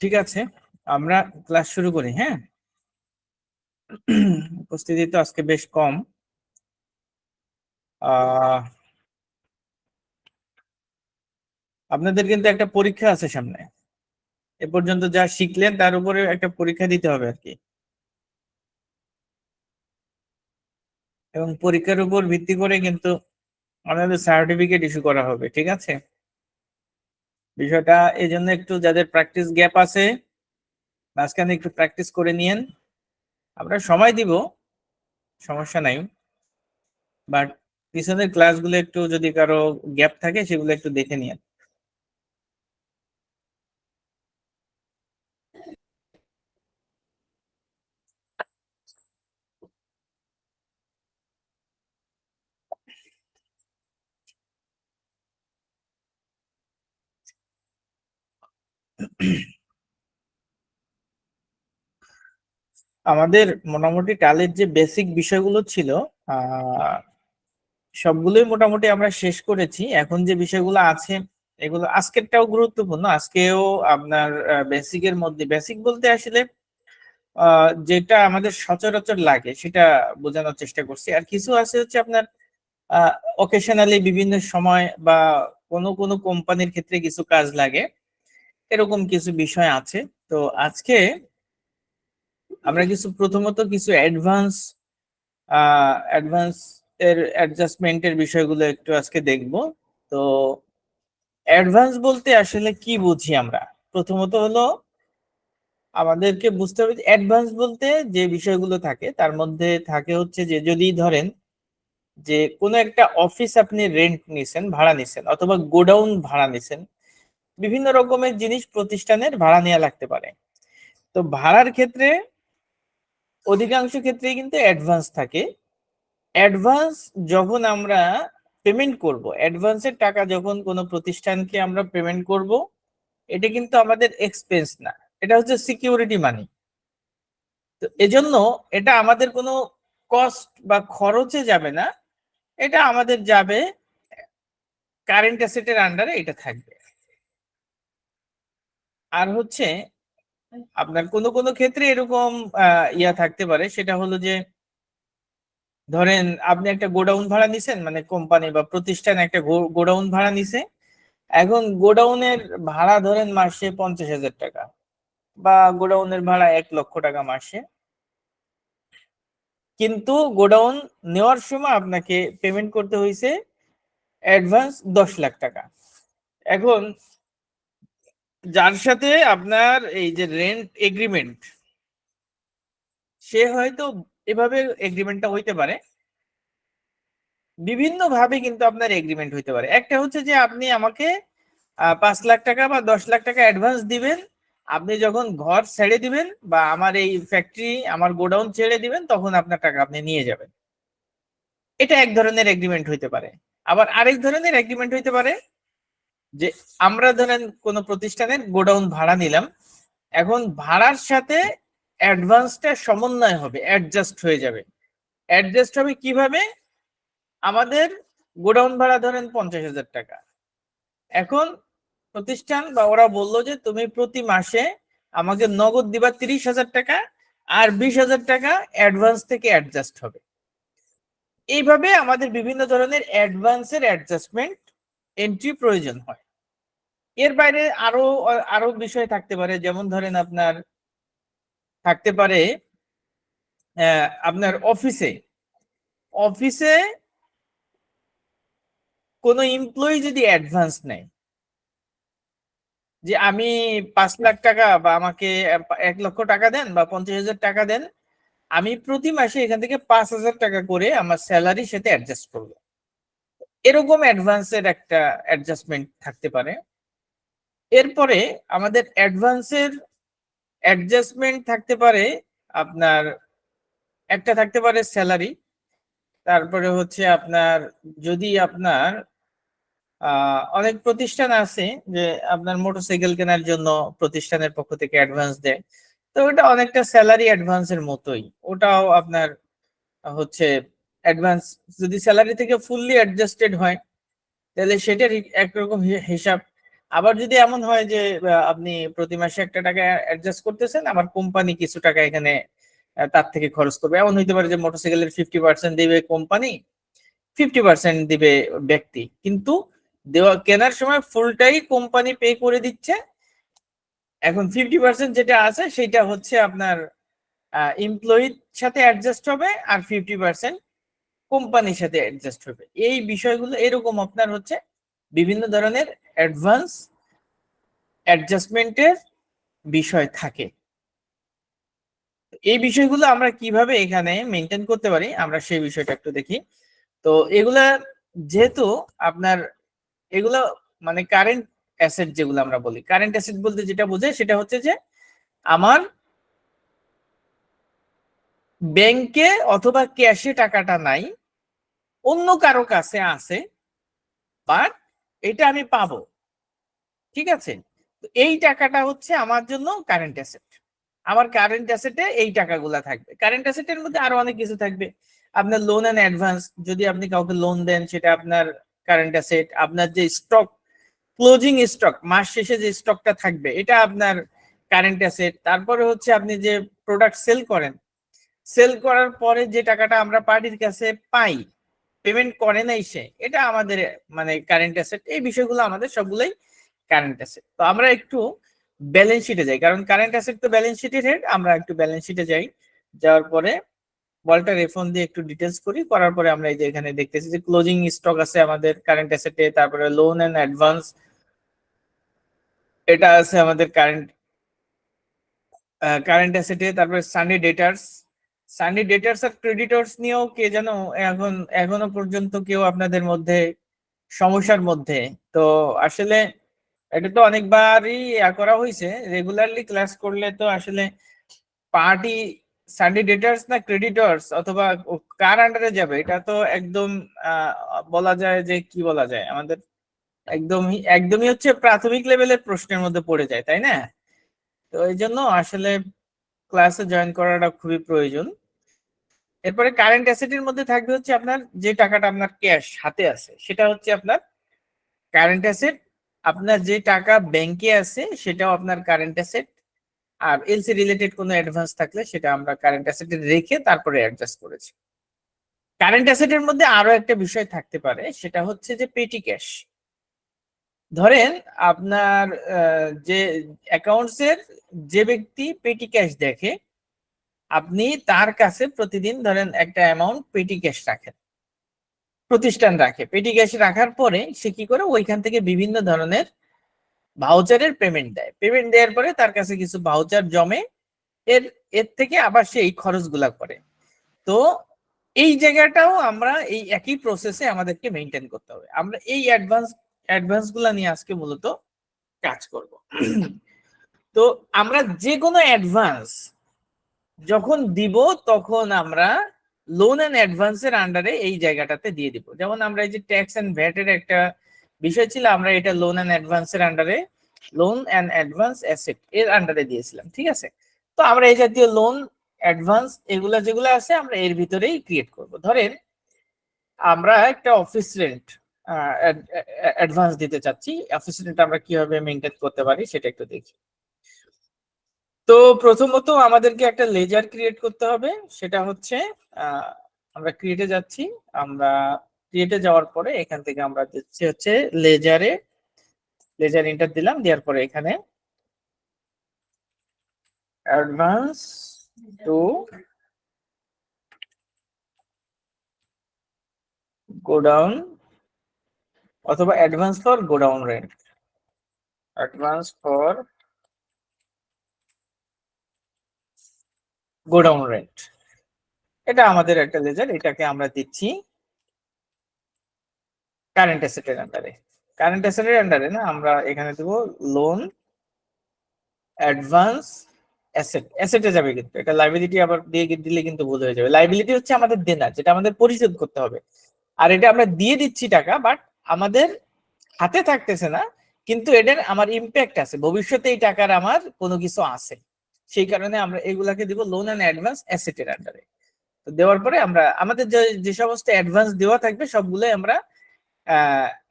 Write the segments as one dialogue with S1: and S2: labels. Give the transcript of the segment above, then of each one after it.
S1: ঠিক আছে, আমরা ক্লাস শুরু করি। হ্যাঁ, উপস্থিতি তো আজকে বেশ কম। আপনাদের কিন্তু একটা পরীক্ষা আছে সামনে। এ পর্যন্ত যা শিখলেন তার উপরে একটা পরীক্ষা দিতে হবে আর কি, এবং পরীক্ষার উপর ভিত্তি করে কিন্তু আমাদের সার্টিফিকেট ইস্যু করা হবে। ঠিক আছে, বিষয়টা এই জন্য একটু যাদের প্র্যাকটিস গ্যাপ আছে মাঝখানে একটু প্র্যাকটিস করে নিয়েন। আমরা সময় দিব, সমস্যা নাই, বাট পিছনের ক্লাসগুলো একটু যদি কারো গ্যাপ থাকে সেগুলো একটু দেখে নিয়েন। আমাদের মোটামুটি টালের যে বেসিক বিষয়গুলো ছিল আহ সবগুলোই মোটামুটি আমরা শেষ করেছি। এখন যে বিষয়গুলো আছে এগুলো আজকেরটাও গুরুত্বপূর্ণ। আজকেও আপনার বেসিকের মধ্যে, বেসিক বলতে আসলে যেটা আমাদের সচরাচর লাগে সেটা বোঝানোর চেষ্টা করছি। আর কিছু আছে হচ্ছে আপনার অকেশনালি বিভিন্ন সময় বা কোনো কোনো কোম্পানির ক্ষেত্রে কিছু কাজ লাগে, এরকম কিছু বিষয় আছে। তো আজকে আমরা প্রথমত কিছু অ্যাডভান্স এর অ্যাডজাস্টমেন্টের বিষয়গুলো একটু আজকে দেখব। তো অ্যাডভান্স বলতে আসলে কি বুঝি আমরা? প্রথমত হলো আমাদেরকে বুঝতে হবে অ্যাডভান্স বলতে যে বিষয়গুলো থাকে তার মধ্যে থাকে হচ্ছে যে, যদি ধরেন যে কোনো একটা অফিস আপনি রেন্ট নিছেন, ভাড়া নিছেন, অথবা গোডাউন ভাড়া নিছেন, বিভিন্ন রকমের জিনিস প্রতিষ্ঠানের ভাড়া নেওয়া লাগতে পারে। তো ভাড়ার ক্ষেত্রে অধিকাংশ ক্ষেত্রেই কিন্তু অ্যাডভান্স থাকে। অ্যাডভান্স যখন আমরা পেমেন্ট করব, অ্যাডভান্সের টাকা যখন কোনো প্রতিষ্ঠানকে আমরা পেমেন্ট করব, এটা কিন্তু আমাদের এক্সপেন্স না, এটা হচ্ছে সিকিউরিটি মানি। তো এজন্য এটা আমাদের কোনো কস্ট বা খরচে যাবে না, এটা আমাদের যাবে কারেন্ট অ্যাসেটের আন্ডারে, এটা থাকবে। আর হচ্ছে আপনার কোনো কোনো ক্ষেত্রে এরকম ইয়া থাকতে পারে, সেটা হলো যে ধরেন আপনি একটা গোডাউন ভাড়া নিছেন, মানে কোম্পানি বা প্রতিষ্ঠান একটা গোডাউন ভাড়া নিছে। এখন গোডাউনের ভাড়া ধরেন মাসে 50,000 টাকা, বা গোডাউনের ভাড়া 1 লক্ষ টাকা মাসে। কিন্তু গোডাউন নেওয়ার সময় আপনাকে পেমেন্ট করতে হয়েছে অ্যাডভান্স 10 লাখ টাকা। এখন যার সাথে আপনার এই যে রেন্ট এগ্রিমেন্ট, সে হয়তো এভাবে এগ্রিমেন্টটা হইতে পারে, বিভিন্ন ভাবে কিন্তু আপনার এগ্রিমেন্ট হইতে পারে। একটা হচ্ছে যে আপনি আমাকে 5 লাখ টাকা বা 10 লাখ টাকা অ্যাডভান্স দিবেন, আপনি যখন ঘর ছেড়ে দিবেন বা আমার এই ফ্যাক্টরি, আমার গোডাউন ছেড়ে দিবেন, তখন আপনার টাকা আপনি নিয়ে যাবেন। এটা এক ধরনের এগ্রিমেন্ট হইতে পারে। আবার আরেক ধরনের এগ্রিমেন্ট হইতে পারে যে আমরা ধরেন কোনো প্রতিষ্ঠানের গোডাউন ভাড়া নিলাম, এখন ভাড়ার সাথে অ্যাডভান্সটা সমন্বয় হবে, অ্যাডজাস্ট হয়ে যাবে। অ্যাডজাস্ট হবে কিভাবে? আমাদের গোডাউন ভাড়া ধরেন 50,000 টাকা, এখন প্রতিষ্ঠান বা ওরা বললো যে তুমি প্রতি মাসে আমাকে নগদ দিবা 30,000 টাকা, আর 20,000 টাকা অ্যাডভান্স থেকে অ্যাডজাস্ট হবে। এইভাবে আমাদের বিভিন্ন ধরনের অ্যাডভান্সের অ্যাডজাস্টমেন্ট এন্ট্রি প্রয়োজন হয়। এর বাইরে আরো আরো বিষয় থাকতে পারে, যেমন ধরেন আপনার থাকতে পারে আপনার অফিসে অফিসে কোনো এমপ্লয়ি যদি অ্যাডভান্স নেয়, যে আমি 5 লাখ টাকা বা আমাকে 1 লক্ষ টাকা দেন বা 50,000 টাকা দেন, আমি প্রতি মাসে এখান থেকে 5,000 টাকা করে আমার স্যালারির সাথে অ্যাডজাস্ট করবো। এরকম অ্যাডভান্সের একটা অ্যাডজাস্টমেন্ট থাকতে পারে। এরপরে আমাদের অ্যাডভান্সের অ্যাডজাস্টমেন্ট থাকতে পারে আপনার, একটা থাকতে পারে স্যালারি। তারপরে হচ্ছে আপনার, যদি আপনার অনেক প্রতিষ্ঠান আছে যে আপনার মোটরসাইকেল কেনার জন্য প্রতিষ্ঠানের পক্ষ থেকে অ্যাডভান্স দেয়, তো ওটা অনেকটা স্যালারি অ্যাডভান্সের মতোই, ওটাও আপনার হচ্ছে অ্যাডভান্স। যদি স্যালারি থেকে ফুললি অ্যাডজাস্টেড হয় তাহলে সেটার একরকম হিসাব। আবার যদি এমন হয় যে আপনি প্রতি মাসে একটা টাকা অ্যাডজাস্ট করতেছেন, আবার কোম্পানি কিছু টাকা এখানে তার থেকে খরচ করবে। এমন হইতে পারে যে মোটরসাইকেলের 50% দিবে কোম্পানি, 50% দিবে ব্যক্তি, কিন্তু দেওয়া কেনার সময় ফুলটাই কোম্পানি পে করে দিচ্ছে। এখন 50% যেটা আছে সেটা হচ্ছে আপনার এমপ্লয়ির সাথে অ্যাডজাস্ট হবে, আর 50% কোম্পানির সাথে অ্যাডজাস্ট হবে। এই বিষয়গুলো এরকম আপনার হচ্ছে বিভিন্ন ধরনের অ্যাডভান্স অ্যাডজাস্টমেন্টের বিষয় থাকে। এই বিষয়গুলো আমরা কিভাবে এখানে মেনটেন করতে পারি আমরা সেই বিষয়টা একটু দেখি। তো এগুলা যেহেতু আপনার এগুলো মানে কারেন্ট অ্যাসেট, যেগুলো আমরা বলি কারেন্ট অ্যাসেট বলতে যেটা বোঝায় সেটা হচ্ছে যে আমার ব্যাংকে অথবা ক্যাশে টাকাটা নাই, অন্য কারো কাছে আছে, বাট এটা আমি পাবো, ঠিক আছে? তো এই টাকাটা হচ্ছে আমার জন্য কারেন্ট অ্যাসেট। আমার কারেন্ট অ্যাসেটে এই টাকাগুলা থাকবে। কারেন্ট অ্যাসেটের মধ্যে আরো অনেক কিছু থাকবে। আপনার লোন এন্ড অ্যাডভান্স, যদি আপনি কাউকে লোন দেন সেটা আপনার কারেন্ট অ্যাসেট। আপনার যে স্টক, ক্লোজিং স্টক, মাস শেষে যে স্টকটা থাকবে এটা আপনার কারেন্ট অ্যাসেট। তারপরে হচ্ছে আপনি যে প্রোডাক্ট সেল করেন, সেল করার পরে যে টাকাটা আমরা পার্টির কাছে পাই, পেমেন্ট করে নাই সে, এটা আমাদের মানে কারেন্ট অ্যাসেট। এই বিষয়গুলো আমাদের সবগুলোই কারেন্ট অ্যাসেট। তো আমরা একটু ব্যালেন্স শিটে যাই, কারণ কারেন্ট অ্যাসেট তো ব্যালেন্স শিটের হেড। আমরা একটু ব্যালেন্স শিটে যাই, যাওয়ার পরে বলটা রেফন দিয়ে একটু ডিটেলস করি, করার পরে আমরা এই যে এখানে দেখতেছি যে ক্লোজিং স্টক আছে আমাদের কারেন্ট অ্যাসেটে, তারপরে লোন এন্ড অ্যাডভান্স এটা আছে আমাদের কারেন্ট কারেন্ট অ্যাসেটে। তারপরে সানডে ডেটার্স, সানডে ডেটার্স আর ক্রেডিটর্স নিয়েও কে যেন এখন এখনো পর্যন্ত কেউ আপনাদের মধ্যে সমস্যার মধ্যে। তো আসলে এটা তো অনেকবারই করা হয়েছে, রেগুলারলি ক্লাস করলে তো আসলে পার্টি সানডে ডেটার্স না ক্রেডিটর্স অথবা কার আন্ডারে যাবে এটা তো একদম আহ, বলা যায় যে কি বলা যায়, আমাদের একদমই একদমই হচ্ছে প্রাথমিক লেভেলের প্রশ্নের মধ্যে পড়ে যায়, তাই না? তো এই জন্য আসলে ক্লাসে জয়েন করাটা খুবই প্রয়োজন। এরপরে কারেন্ট অ্যাসেটের মধ্যে থাকবে হচ্ছে আপনার যে টাকাটা আপনার ক্যাশ হাতে আছে সেটা হচ্ছে আপনার কারেন্ট অ্যাসেট। আপনার যে টাকা ব্যাংকে আছে সেটাও আপনার কারেন্ট অ্যাসেট। আর এলসি রিলেটেড কোনো অ্যাডভান্স থাকলে সেটা আমরা কারেন্ট অ্যাসেটে রেখে তারপরে অ্যাডজাস্ট করেছি। কারেন্ট অ্যাসেটের মধ্যে আরো একটা বিষয় থাকতে পারে, সেটা হচ্ছে যে পেটি ক্যাশ। ধরেন আপনার যে অ্যাকাউন্টস এর যে ব্যক্তি পেটি ক্যাশ দেখে, আপনি তার কাছে প্রতিদিন ধরেন একটা অ্যামাউন্ট পেটি ক্যাশ রাখেন, প্রতিষ্ঠান রাখে পেটি ক্যাশ রাখার পরে সে কি করে ওইখান থেকে বিভিন্ন ধরনের ভাউচারের পেমেন্ট দেয়। পেমেন্ট দেওয়ার পরে তার কাছে কিছু ভাউচার জমে, এর এর থেকে আবার সেই খরচগুলা করে। তো এই জায়গাটাও আমরা এই একই প্রসেসে আমাদেরকে মেনটেন করতে হবে। আমরা এই অ্যাডভান্স গুলা নিয়ে আজকে মূলত কাজ করব। তো আমরা যে কোনো অ্যাডভান্স যখন দিব তখন আমরা লোন এন্ড অ্যাডভান্সের আন্ডারে এই জায়গাটাতে দিয়ে দিব। যেমন আমরা এই যে ট্যাক্স এন্ড ভ্যাট এর একটা বিষয় ছিল, আমরা এটা লোন এন্ড অ্যাডভান্সের আন্ডারে, লোন এন্ড অ্যাডভান্স অ্যাসেট এর আন্ডারে দিয়েছিলাম, ঠিক আছে? তো আমরা এই জাতীয় লোন অ্যাডভান্স এগুলা যেগুলো আছে আমরা এর ভিতরেই ক্রিয়েট করব। ধরেন আমরা একটা অফিস রেন্ট অ্যাডভান্স দিতে চাচ্ছি, অফিস রেন্ট আমরা কিভাবে মেনটেন করতে পারি সেটা একটু দেখি। তো প্রথমত আমাদেরকে একটা লেজার ক্রিয়েট করতে হবে, সেটা হচ্ছে আহ, আমরা ক্রিয়েটে যাচ্ছি। আমরা ক্রিয়েটে যাওয়ার পরে এখান থেকে আমরা দিচ্ছি হচ্ছে লেজারে, লেজার এন্টার দিলাম, দেওয়ার পরে এখানে অ্যাডভান্স টু গোডাউন অথবা advance for godown rent, advance for godown rent, এটা আমাদের একটা লেজার, এটাকে আমরা দিচ্ছি কারেন্ট অ্যাসেটের আন্ডারে। কারেন্ট অ্যাসেটের আন্ডারে না, আমরা এখানে দেবো লোন অ্যাডভান্স অ্যাসেট, অ্যাসেটে যাবে কিন্তু এটা লাইবিলিটি আবার দিয়ে দিলে কিন্তু ভুল হয়ে যাবে। লাইবিলিটি হচ্ছে আমাদের দেনা, যেটা আমাদের পরিশোধ করতে হবে। আর এটা আমরা দিয়ে দিচ্ছি টাকা, বাট আমাদের হাতে থাকতেছে না, কিন্তু এটার আমার ইম্প্যাক্ট আছে, ভবিষ্যতে এই টাকার আমার কোনো কিছু আছে। সেই কারণে আমরা এগুলাকে দিব লোন এন্ড অ্যাডভান্স অ্যাসেটের আন্ডারে। তো দেওয়ার পরে আমরা আমাদের যে যে সমস্ত অ্যাডভান্স দেওয়া থাকবে সবগুলোই আমরা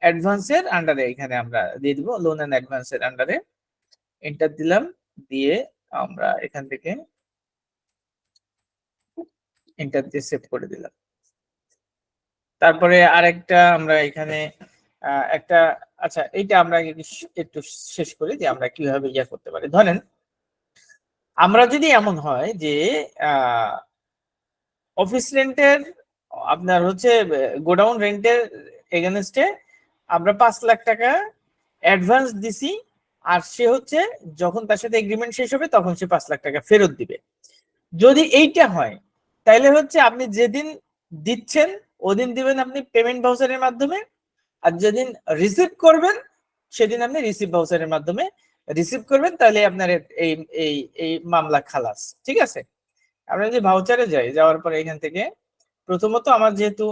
S1: অ্যাডভান্সের আন্ডারে এখানে আমরা দিয়ে দিব, লোন এন্ড অ্যাডভান্সের আন্ডারে এন্টার দিলাম, দিয়ে আমরা এখান থেকে এন্টার দিয়ে সেভ করে দিলাম। তারপরে আরেকটা আমরা এখানে একটা, আচ্ছা এইটা আমরা একটু শেষ করি যে আমরা কিভাবে ইয়া করতে পারি। ধরেন আমরা যদি এমন হয় যে অফিস রেন্টের আপনার হচ্ছে গোডাউন রেন্টের এগেনস্টে আমরা 5 লাখ টাকা অ্যাডভান্স দিছি, আর সে হচ্ছে যখন তার সাথে এগ্রিমেন্ট শেষ হবে তখন সে 5 লাখ টাকা ফেরত দিবে। যদি এইটা হয় তাহলে হচ্ছে আপনি যেদিন দিচ্ছেন ওদিন দিবেন আপনি পেমেন্ট ভাউচারের মাধ্যমে, আর যেদিন রিসিভ করবেন সেদিন আপনি রিসিভ ভাউচারের মাধ্যমে রিসিভ করবেন, তাহলে আপনার এই এই এই মামলা খালাস। ঠিক আছে, আমরা যদি ভাউচারে যাই, যাওয়ার পরে এখান থেকে প্রথমত আমার যেহেতু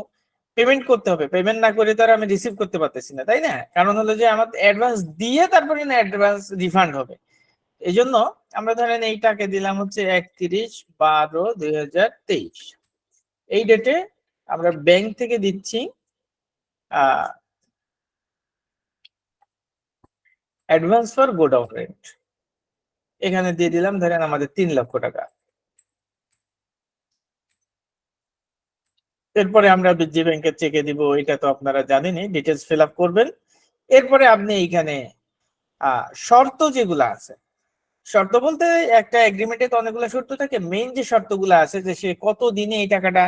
S1: পেমেন্ট করতে হবে, পেমেন্ট না করে তো আর আমি রিসিভ করতে পারতেছি না, তাই না? কারণ হলো যে আমার অ্যাডভান্স দিয়ে তারপরে না অ্যাডভান্স রিফান্ড হবে। এই জন্য আমরা ধরেন এইটাকে দিলাম হচ্ছে 31/12/2023, এই ডেটে আমরা ব্যাংক থেকে দিচ্ছি অ্যাডভান্স ফর গোডাউন রেন্ট, এখানে দিয়ে দিলাম ধরেন আমাদের 3 লক্ষ টাকা। এরপরে আমরা যে ব্যাংকের চেকে দিব এটা তো আপনারা জানেনই, ডিটেলস ফিল আপ করবেন। এরপরে আপনি এইখানে শর্ত যেগুলো আছে, শর্ত বলতে একটা এগ্রিমেন্টে তো অনেকগুলো শর্ত থাকে, মেইন যে শর্তগুলো আছে যে সে কত দিনে এই টাকাটা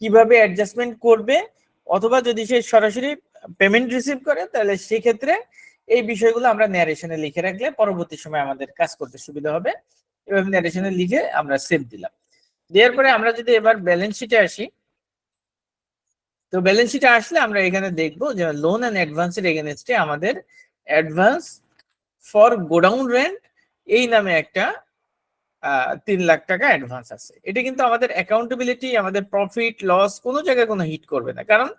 S1: কিভাবে অ্যাডজাস্টমেন্ট করবে, অথবা যদি সে সরাসরি পেমেন্ট রিসিভ করে তাহলে সেক্ষেত্রে এই বিষয়গুলো আমরা ন্যারেশনে লিখে রাখলে পরবর্তী সময় আমাদের কাজ করতে সুবিধা হবে। এভাবে ন্যারেশনে লিখে আমরা সেভ দিলাম। দেওয়ার পরে আমরা যদি এবার ব্যালেন্স শিটে আসি, তো ব্যালেন্স শিটে আসলে আমরা এখানে দেখবো যে লোন এন্ড অ্যাডভান্সের এগেনস্টে আমাদের অ্যাডভান্স ফর গোডাউন রেন্ট এই নামে একটা 3 লাখ টাকা অ্যাডভান্স আছে। এটা কিন্তু আমাদের অ্যাকাউন্টেবিলিটি, আমাদের প্রফিট লস কোনো জায়গায় কোনো হিট করবে না, কারণ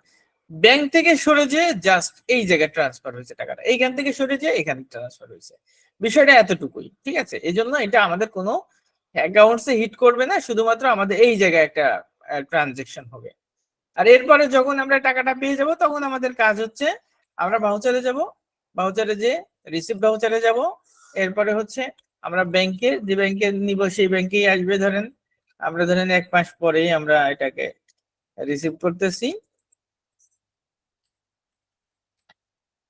S1: ব্যাংক থেকে সরে যে জাস্ট এই জায়গায় ট্রান্সফার হয়েছে টাকাটা, এইখান থেকে সরে যে এখানে ট্রান্সফার হয়েছে, বিষয়টা এতটুকুই। ঠিক আছে, এই জন্য এটা আমাদের কোনো অ্যাকাউন্টসে হিট করবে না, শুধুমাত্র আমাদের এই জায়গায় একটা ট্রানজেকশন হবে। আর এরপরে যখন আমরা টাকাটা পেয়ে যাব তখন আমাদের কাজ হচ্ছে আমরা ভাউচারে যাব, ভাউচারে যে রিসিভ ভাউচারে যাব, এরপরে হচ্ছে আমরা ব্যাংকে, যে ব্যাংকে নিব সেই ব্যাংকেই আসবে। ধরেন আমরা ধরেন 1 মাস পরেই আমরা এটাকে রিসিভ করতেছি,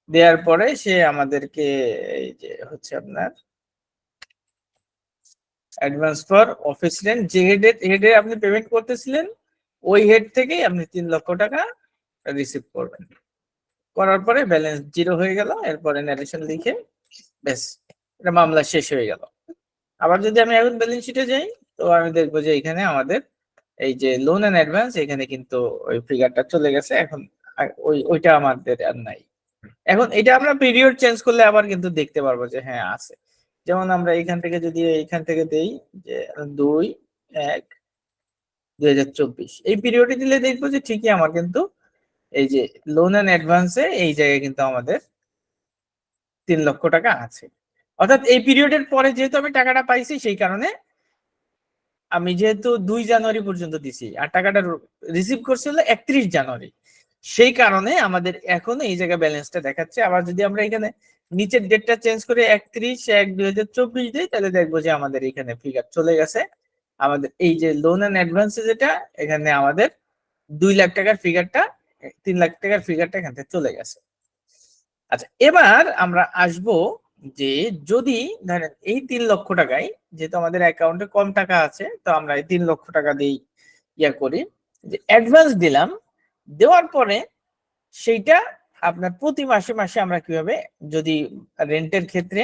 S1: দেওয়ার পরে সে আমাদেরকে এই যে হচ্ছে আপনার অ্যাডভান্স ফর অফিস রেন্ট, যে হেডে আপনি পেমেন্ট করতেছিলেন ওই হেড থেকেই আপনি 3 লক্ষ টাকা রিসিভ করবেন। করার পরে ব্যালেন্স জিরো হয়ে গেল, এরপরে ন্যারেশন লিখে ব্যাস এটা মামলা শেষ হয়ে গেল। আবার যদি আমি এখন ব্যালেন্স শিটে যাই, তো আমি দেখবো যে এখানে আমাদের এই যে লোন এন্ড অ্যাডভান্স এখানে কিন্তু ওই ফিগারটা চলে গেছে, এখন ওইটা আমাদের আর নাই। এখন এটা আমরা পিরিয়ড চেঞ্জ করলে আবার কিন্তু দেখতে পারবো যে হ্যাঁ আছে। যেমন আমরা এখান থেকে যদি এইখান থেকে দেই যে 2/1/2024 এই পিরিয়ডে দিলে দেখবো যে ঠিকই আমার কিন্তু এই যে লোন এন্ড অ্যাডভান্সে এই জায়গায় কিন্তু আমাদের 3 লক্ষ টাকা আছে। অর্থাৎ এই পিরিয়ডের পরে যেহেতু আমি টাকাটা পাইছি সেই কারণে আমি যেহেতু 2 জানুয়ারি পর্যন্ত দিছি আর টাকাটা রিসিভ করছিল 31 জানুয়ারি, সেই কারণে আমাদের এখন এই জায়গায় ব্যালেন্সটা দেখাচ্ছে। আবার যদি আমরা এখানে নিচের ডেটটা চেঞ্জ করে 31/1/2024 দিই তাহলে দেখবো যে আমাদের এখানে ফিগার চলে গেছে। আমাদের এই যে লোন এন্ড অ্যাডভান্সে যেটা এখানে আমাদের 2 লাখ টাকার ফিগারটা, 3 লাখ টাকার ফিগারটা এখান থেকে চলে গেছে। আচ্ছা এবার আমরা আসব যে যদি ধরেন এই 3 লক্ষ টাকায়, যেহেতু আমাদের অ্যাকাউন্টে কম টাকা আছে তো আমরা এই 3 লক্ষ টাকা দিয়ে ইয়া করি যে অ্যাডভান্স দিলাম, দেওয়ার পরে সেইটা আপনার প্রতি মাসে মাসে আমরা কিভাবে, যদি রেন্টের ক্ষেত্রে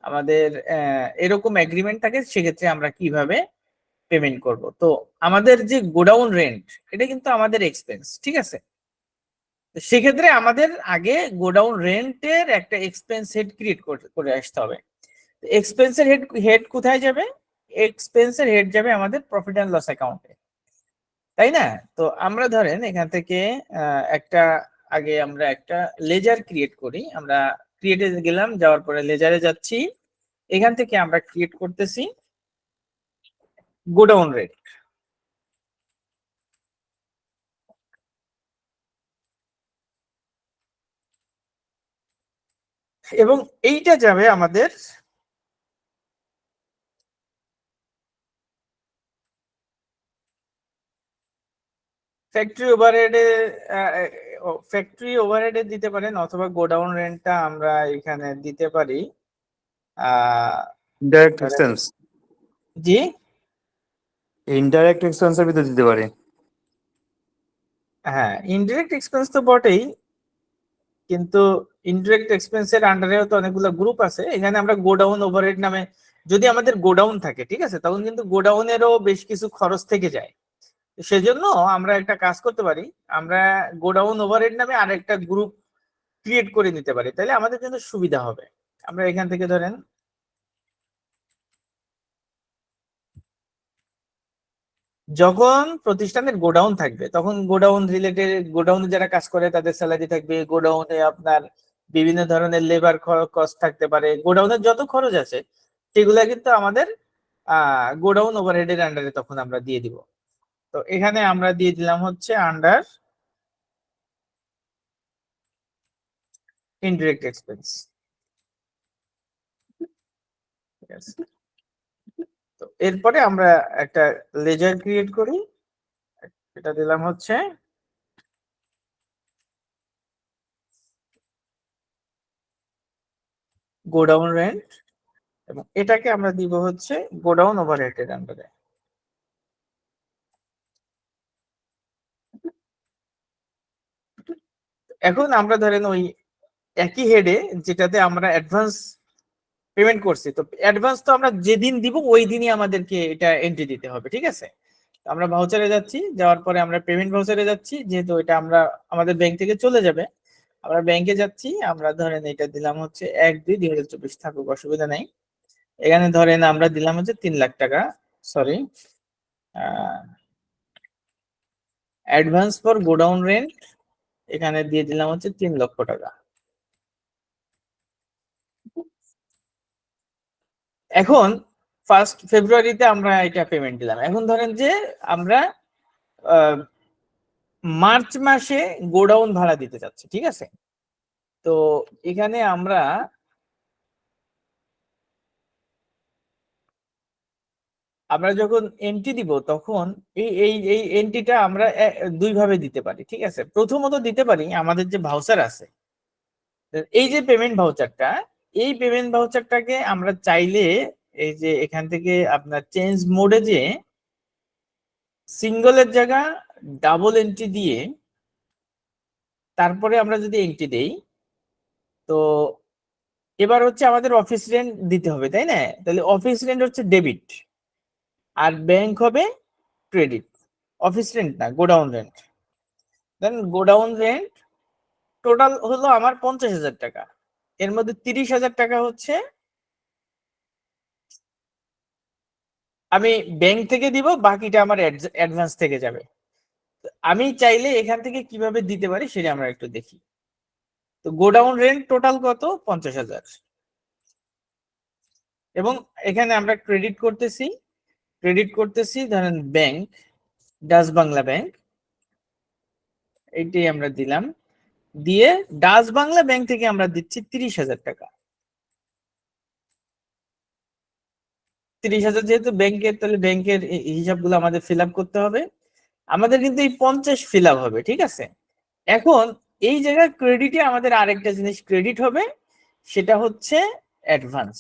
S1: আমাদের এরকম এগ্রিমেন্ট থাকে সেক্ষেত্রে আমরা কিভাবে পেমেন্ট করব। তো আমাদের যে গোডাউন রেন্ট এটা কিন্তু আমাদের এক্সপেন্স, ঠিক আছে? সেক্ষেত্রে আমাদের আগে গোডাউন রেন্টের একটা এক্সপেন্স হেড ক্রিয়েট করে আসতে হবে। এক্সপেন্সের হেড হেড কোথায় যাবে? এক্সপেন্সের হেড যাবে আমাদের প্রফিট অ্যান্ড লস অ্যাকাউন্টে, তাই না? তো আমরা ধরেন এখান থেকে একটা আগে আমরা একটা লেজার ক্রিয়েট করি। আমরা ক্রিয়েটে গেলাম, যাওয়ার পরে লেজারে যাচ্ছি, এখান থেকে আমরা ক্রিয়েট করতেছি গোডাউন রেট। এবং এইটা যাবে আমাদের ফ্যাক্টরি ওভারহেডে, ফ্যাক্টরি ওভারহেডে দিতে পারেন, অথবা গোডাউন রেন্টটা আমরা এখানে দিতে পারি।
S2: ইনডাইরেক্ট
S1: ধরেন,
S2: এক্সপেন্স,
S1: জি
S2: ইনডাইরেক্ট এক্সপেন্সের ভিতরে দিতে পারি।
S1: হ্যাঁ, ইনডিরেক্ট এক্সপেন্স তো বটেই, কিন্তু ইনডিরেক্ট এক্সপেন্সের আন্ডারেও তো অনেকগুলো গ্রুপ আছে। এখানে আমরা গোডাউন ওভারহেড নামে, যদি আমাদের গোডাউন থাকে, ঠিক আছে, তখন কিন্তু গোডাউনেরও বেশ কিছু খরচ থেকে যায়। সেজন্য আমরা একটা কাজ করতে পারি, আমরা গোডাউন ওভারহেড নামে আরেকটা গ্রুপ ক্রিয়েট করে নিতে পারি, তাহলে আমাদের জন্য সুবিধা হবে। আমরা এখান থেকে ধরেন, যখন প্রতিষ্ঠানের গোডাউন থাকবে তখন গোডাউন রিলেটেড, গোডাউনে যারা কাজ করে তাদের স্যালারি থাকবে, গোডাউনে আপনার বিভিন্ন ধরনের লেবার কস্ট থাকতে পারে, গোডাউনের যত খরচ আছে সেগুলা কিন্তু আমাদের গোডাউন ওভারহেডের আন্ডারে তখন আমরা দিয়ে দিব। তো এখানে আমরা দিয়ে দিলাম হচ্ছে আন্ডার ইনডিরেক্ট এক্সপেন্স। ঠিক আছে, তো এরপরে আমরা একটা লেজার ক্রিয়েট করি, এটা দিলাম হচ্ছে গোডাউন রেন্ট, এবং এটাকে আমরা দিব হচ্ছে গোডাউন ওভারহেডের আন্ডারে। এখন আমরা ধরেন ওই একই হেডে যেটাতে আমরা অ্যাডভান্স পেমেন্ট করছি, তো অ্যাডভান্স তো আমরা যেদিন দিব ওই দিনই আমাদেরকে এটা এন্ট্রি দিতে হবে, ঠিক আছে। আমরা ভাউচারে যাচ্ছি, যাওয়ার পরে আমরা পেমেন্ট ভাউচারে যাচ্ছি, যেহেতু এটা আমরা আমাদের ব্যাংক থেকে চলে যাবে, আমরা ব্যাংকে যাচ্ছি, আমরা ধরেন এটা দিলাম হচ্ছে 1/2/2024, থাকুক, অসুবিধা নাই। এখানে ধরেন আমরা দিলাম হচ্ছে 3 লাখ টাকা, sorry, advance for godown rent, এখানে দিয়ে দিলাম হচ্ছে 3 লক্ষ টাকা। এখন 1 ফেব্রুয়ারিতে আমরা এটা পেমেন্ট দিলাম। এখন ধরেন যে আমরা মার্চ মাসে গোডাউন ভাড়া দিতে চাচ্ছি, ঠিক আছে। তো এখানে আমরা যখন এন্ট্রি দিব তখন এই এন্ট্রিটা আমরা দুই ভাবে দিতে পারি, ঠিক আছে। প্রথমত দিতে পারি আমাদের যে ভাউচার আছে, এই যে পেমেন্ট ভাউচারটা, এই পেমেন্ট ভাউচারটাকে আমরা চাইলে এই যে এখান থেকে আপনার চেঞ্জ মোডে যে সিঙ্গলের জায়গা ডাবল এন্ট্রি দিয়ে তারপরে আমরা যদি এন্ট্রি দেই, তো এবার হচ্ছে আমাদের অফিস রেন্ট দিতে হবে, তাই না? তাহলে অফিস রেন্ট হচ্ছে ডেবিট, আর ব্যাংক হবে ক্রেডিট। অফিস রেন্ট না, গোডাউন রেন্ট। দেন গোডাউন রেন্ট টোটাল হলো আমার 50,000 টাকা, এর মধ্যে 30,000 টাকা হচ্ছে আমি ব্যাংক থেকে দিব, বাকিটা আমার অ্যাডভান্স থেকে যাবে। আমি চাইলে এখান থেকে কিভাবে দিতে পারি সেটা আমরা একটু দেখি। তো গোডাউন রেন্ট টোটাল কত? 50,000, এবং এখানে আমরা ক্রেডিট করতেছি ধরেন ব্যাংক, ডাচ বাংলা ব্যাংক, এইটাই আমরা দিলাম। দিয়ে ডাচ বাংলা ব্যাংক থেকে আমরা দিচ্ছি 30,000 টাকা। 30,000 যেহেতু ব্যাংকের, তাহলে ব্যাংকের হিসাবগুলো আমাদের ফিল আপ করতে হবে। আমাদের কিন্তু এই 50 ফিল আপ হবে, ঠিক আছে। এখন এই জায়গায় ক্রেডিটে আমাদের আরেকটা জিনিস ক্রেডিট হবে, সেটা হচ্ছে advance,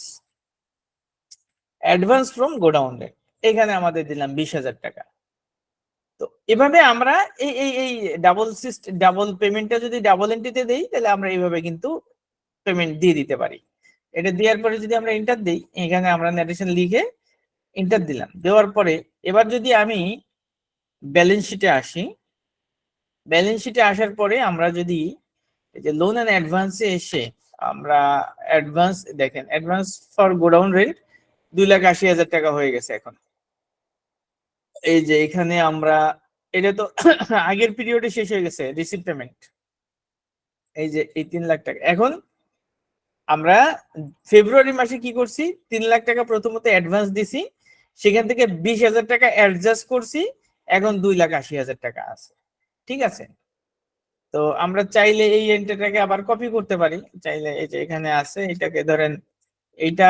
S1: advance from godown rent. এখানে আমাদের দিলাম 20,000 টাকা। তো এভাবে আমরা এই এই এই ডাবল পেমেন্টটা যদি ডাবল এন্ট্রিতে দেই, তাহলে আমরা এইভাবে কিন্তু পেমেন্ট দিয়ে দিতে পারি। এটা দেওয়ার পরে যদি আমরা এন্টার দিই, এখানে আমরা নোটেশন লিখে এন্টার দিলাম, দেওয়ার পরে এবার যদি আমি ব্যালেন্স শিটে আসি, ব্যালেন্স শিটে আসার পরে আমরা যদি এই যে লোন এন্ড অ্যাডভান্সে এসে আমরা অ্যাডভান্স দেখেন, অ্যাডভান্স ফর গোডাউন রেন্ট 2,80,000 টাকা হয়ে গেছে এখন। এই যে এখানে আমরা, এটা তো আগের পিরিয়ডে শেষ হয়ে গেছে রিসিভ পেমেন্ট, এই যে এই 3 লাখ টাকা। এখন আমরা ফেব্রুয়ারি মাসে কি করছি, 3 লাখ টাকা প্রথমত অ্যাডভান্স দিছি, সেখান থেকে 20,000 টাকা অ্যাডজাস্ট করছি, এখন 2,80,000 টাকা আছে, ঠিক আছে। তো আমরা চাইলে এই এন্ট্রিটাকে আবার কপি করতে পারি, চাইলে এই যে এখানে আছে এটাকে ধরেন এইটা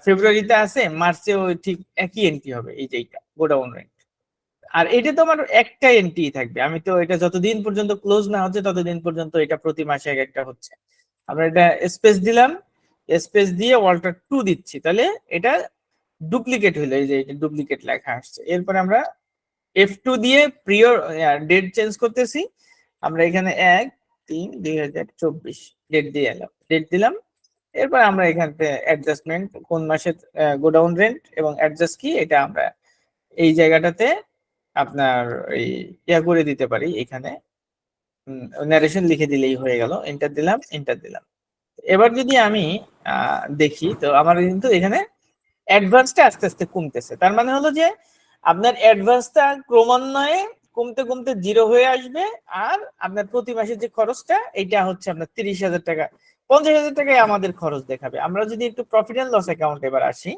S1: ফেব্রুয়ারিতে আছে, মার্চেও ঠিক একই এন্ট্রি হবে, এই যে এইটা গোডাউন রেন্ট। আর এটা তো আমার একটা এন্ট্রি থাকবে, আমি তো এটা যতদিন পর্যন্ত ক্লোজ না হচ্ছে ততদিন পর্যন্ত এটা প্রতি মাসে এক একটা হচ্ছে। আমরা এটা স্পেস দিলাম, স্পেস দিয়ে ওয়াল্টার 2 দিচ্ছি, তাহলে এটা ডুপ্লিকেট হইলো, এই যে এটা ডুপ্লিকেট লেখা আসছে। এরপরে আমরা F2 দিয়ে প্রিয় ডেট চেঞ্জ করতেছি, আমরা এখানে 1/3/2024 ডেট দিয়ে এলাম, ডেট দিলাম। এরপর আমরা এখান থেকে অ্যাডজাস্টমেন্ট কোন মাসে গোডাউন রেন্ট এবং অ্যাডজাস্ট কি, এটা আমরা এই জায়গাটাতে আপনার এই ইয়া করে দিতে পারি, এখানে ন্যারেশন লিখে দিলেই হয়ে গেল। এন্টার দিলাম, এন্টার দিলাম। এবার যদি আমি দেখি, তো আমার কিন্তু এখানে অ্যাডভান্সটা আস্তে আস্তে কমতেছে, তার মানে হলো যে আপনার অ্যাডভান্সটা ক্রমান্বয়ে কমতে কমতে জিরো হয়ে আসবে। আর আপনার প্রতি মাসের যে খরচটা, এটা হচ্ছে আপনার 30,000 টাকা, 50,000 টাকায় আমাদের খরচ দেখাবে। আমরা যদি একটু প্রফিট এন্ড লস অ্যাকাউন্ট এবার আসি,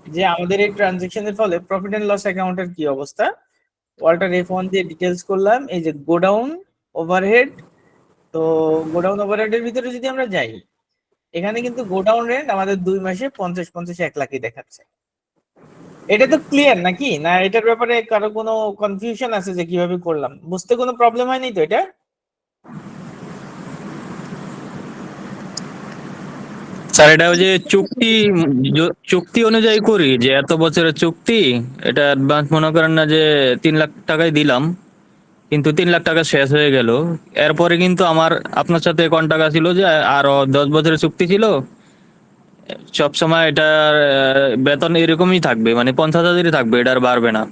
S1: যে আমাদের এই ট্রানজেকশনের ফলে প্রফিট এন্ড লস অ্যাকাউন্টের কি অবস্থা, ওয়াল্টার F1 দিয়ে ডিটেলস করলাম, এই যে গোডাউন ওভারহেড। তো গোডাউন ওভারহেডের ভিতরে যদি আমরা যাই, এখানে কিন্তু গোডাউন রেন্ট আমাদের 2 মাসে 50 1 লাখই দেখাচ্ছে। এটা তো ক্লিয়ার নাকি, না এটার ব্যাপারে কারো কোনো কনফিউশন আছে যে কিভাবে করলাম, বুঝতে কোনো প্রবলেম হয়নি তো এটা?
S2: স্যার এটা ওই যে চুক্তি, চুক্তি অনুযায়ী করি যে এত বছরের চুক্তি, এটা অ্যাডভান্স মনে করেন না যে 3 লাখ টাকাই দিলাম, কিন্তু 3 লাখ টাকা শেষ হয়ে গেল। এরপরে কিন্তু আমার আপনার সাথে কন্টাক্ট ছিল যে আরো 10 বছরের চুক্তি ছিল, সব সময় এটা বেতন এরকমই থাকবে, মানে 50,000ই থাকবে, এটা আর বাড়বে না।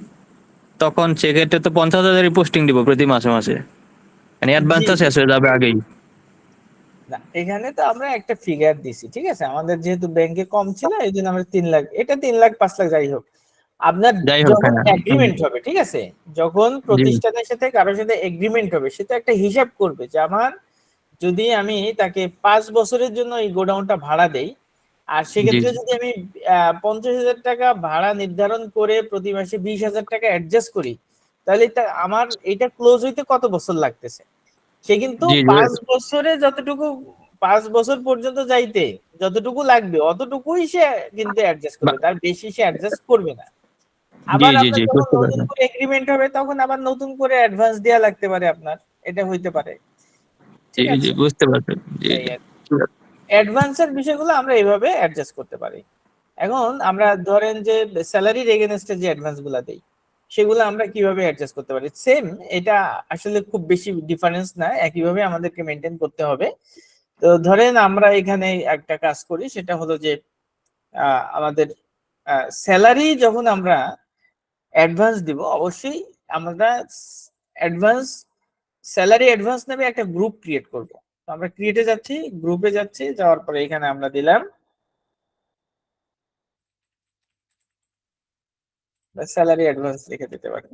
S2: তখন সেক্ষেত্রে তো 50,000ই পোস্টিং দিব প্রতি মাসে মাসে, মানে
S1: জি
S2: অ্যাডভান্সটা
S1: জি।
S2: শেষ হয়ে যাবে আগেই।
S1: না, এখানে তো আমরা একটা ফিগার দিছি, ঠিক আছে, আমাদের যেহেতু ব্যাংকে কম ছিল এই জন্য আমরা 3 লাখ, এটা 3 লাখ 5 লাখ যাই হোক, আপনার
S2: যাই হোক,
S1: যখন
S2: হ্যাঁ।
S1: এগ্রিমেন্ট হবে, ঠিক আছে, যখন
S2: জি
S1: প্রতিষ্ঠানের সাথে কারোর সাথে এগ্রিমেন্ট হবে, সে তো একটা হিসাব করবে যে আমার যদি আমি তাকে 5 বছরের জন্য এই গোডাউনটা ভাড়া দেই, আর
S2: জি
S1: সেক্ষেত্রে যদি আমি 50,000 টাকা ভাড়া নির্ধারণ করে প্রতি মাসে 20,000 টাকা অ্যাডজাস্ট করি, তাহলে আমার এটা ক্লোজ হইতে কত বছর লাগতেছে। সে কিন্তু
S2: জি জি
S1: 5 বছরে যতটুকু, 5 বছর পর্যন্ত যাইতে যতটুকু লাগবে অতটুকুই সে কিন্তু অ্যাডজাস্ট করবে, তার বেশি সে অ্যাডজাস্ট করবে না।
S2: জি
S1: আবার
S2: জি
S1: আপনার
S2: জি
S1: যখন
S2: বুঝতে
S1: নতুন
S2: পারছেন।
S1: করে এগ্রিমেন্ট হবে তখন আবার নতুন করে অ্যাডভান্স দেওয়া লাগতে পারে আপনার, এটা হইতে পারে,
S2: জি
S1: ঠিক
S2: জি
S1: আছে।
S2: বুঝতে পারছেন। জি
S1: এই
S2: জি।
S1: আর অ্যাডভান্সের বিষয়গুলো আমরা এইভাবে অ্যাডজাস্ট করতে পারি। এখন আমরা ধরেন যে স্যালারির এগেনস্টে যে অ্যাডভান্স গুলা দেই, সেগুলো আমরা কিভাবে অ্যাডজাস্ট করতে পারি, সেম, এটা আসলে খুব বেশি ডিফারেন্স না, একইভাবে আমাদেরকে মেনটেন করতে হবে। তো ধরেন আমরা এখানে একটা কাজ করি, সেটা হলো যে আমাদের স্যালারি যখন আমরা অ্যাডভান্স দিব, অবশ্যই আমরা অ্যাডভান্স, স্যালারি অ্যাডভান্স নেবে একটা গ্রুপ ক্রিয়েট করব। তো আমরা ক্রিয়েটে যাচ্ছি, গ্রুপে যাচ্ছি, যাওয়ার পরে এখানে আমরা দিলাম স্যালারি অ্যাডভান্স লিখে দিতে পারি,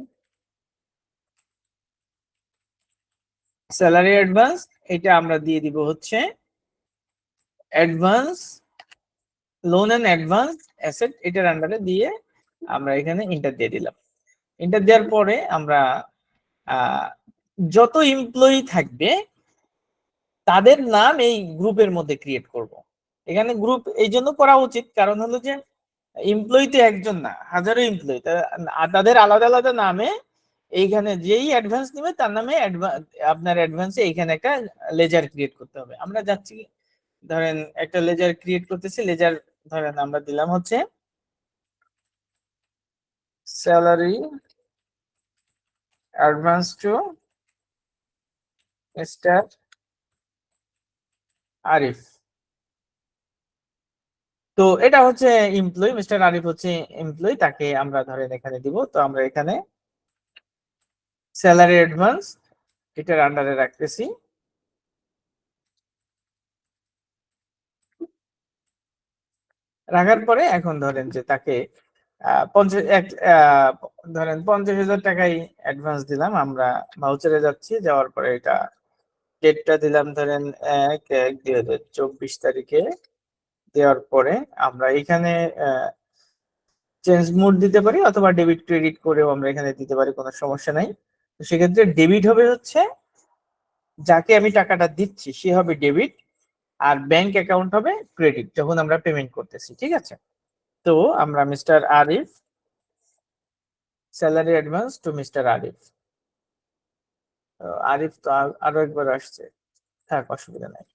S1: স্যালারি অ্যাডভান্স, এটা আমরা দিয়ে দিব হচ্ছে advance loan and advance asset, এটার আন্ডারে দিয়ে আমরা এখানে ইন্টার দিয়ে দিলাম। ইন্টার দেওয়ার পরে আমরা আহ, যত এমপ্লয়ি থাকবে তাদের নাম এই গ্রুপের মধ্যে ক্রিয়েট করব। এখানে গ্রুপ এই জন্য করা উচিত, কারণ হলো যে এমপ্লয়ি তো একজন না, হাজারো এমপ্লয়ি, তাদের আলাদা আলাদা নামে এইখানে যেই অ্যাডভান্স নেবে তার নামে আপনার অ্যাডভান্সে এইখানে একটা লেজার ক্রিয়েট করতে হবে। আমরা যাচ্ছি, ধরেন একটা লেজার ক্রিয়েট করতেছি, লেজার ধরেন আমরা দিলাম হচ্ছে salary advance to mister Arif. তো এটা হচ্ছে এমপ্লয়ি, মিস্টার আরিফ হচ্ছে এমপ্লয়ি, তাকে আমরা ধরেন এখানে দিব। তো আমরা এখানে স্যালারি অ্যাডভান্স এটার আন্ডারে রাখতেছি, রাখার পরে এখন ধরেন যে তাকে 50,000 টাকাই অ্যাডভান্স দিলাম। আমরা ভাউচারে যাচ্ছি, যাওয়ার পরে এটা ডেটটা দিলাম ধরেন 1/1/2024 তারিখে। দেওয়ার পরে আমরা এখানে চেঞ্জ মোড দিতে পারি, অথবা ডেবিট ক্রেডিট করেও আমরা এখানে দিতে পারি, কোনো সমস্যা নাই। তো সেক্ষেত্রে ডেবিট হবে হচ্ছে যাকে আমি টাকাটা দিচ্ছি সে হবে ডেবিট, আর ব্যাংক অ্যাকাউন্ট হবে ক্রেডিট যখন আমরা পেমেন্ট করতেছি। ঠিক আছে, তো আমরা mister Arif, salary advance to mister Arif. Arif তো আরো একবার আসছে, থাক অসুবিধা নাই।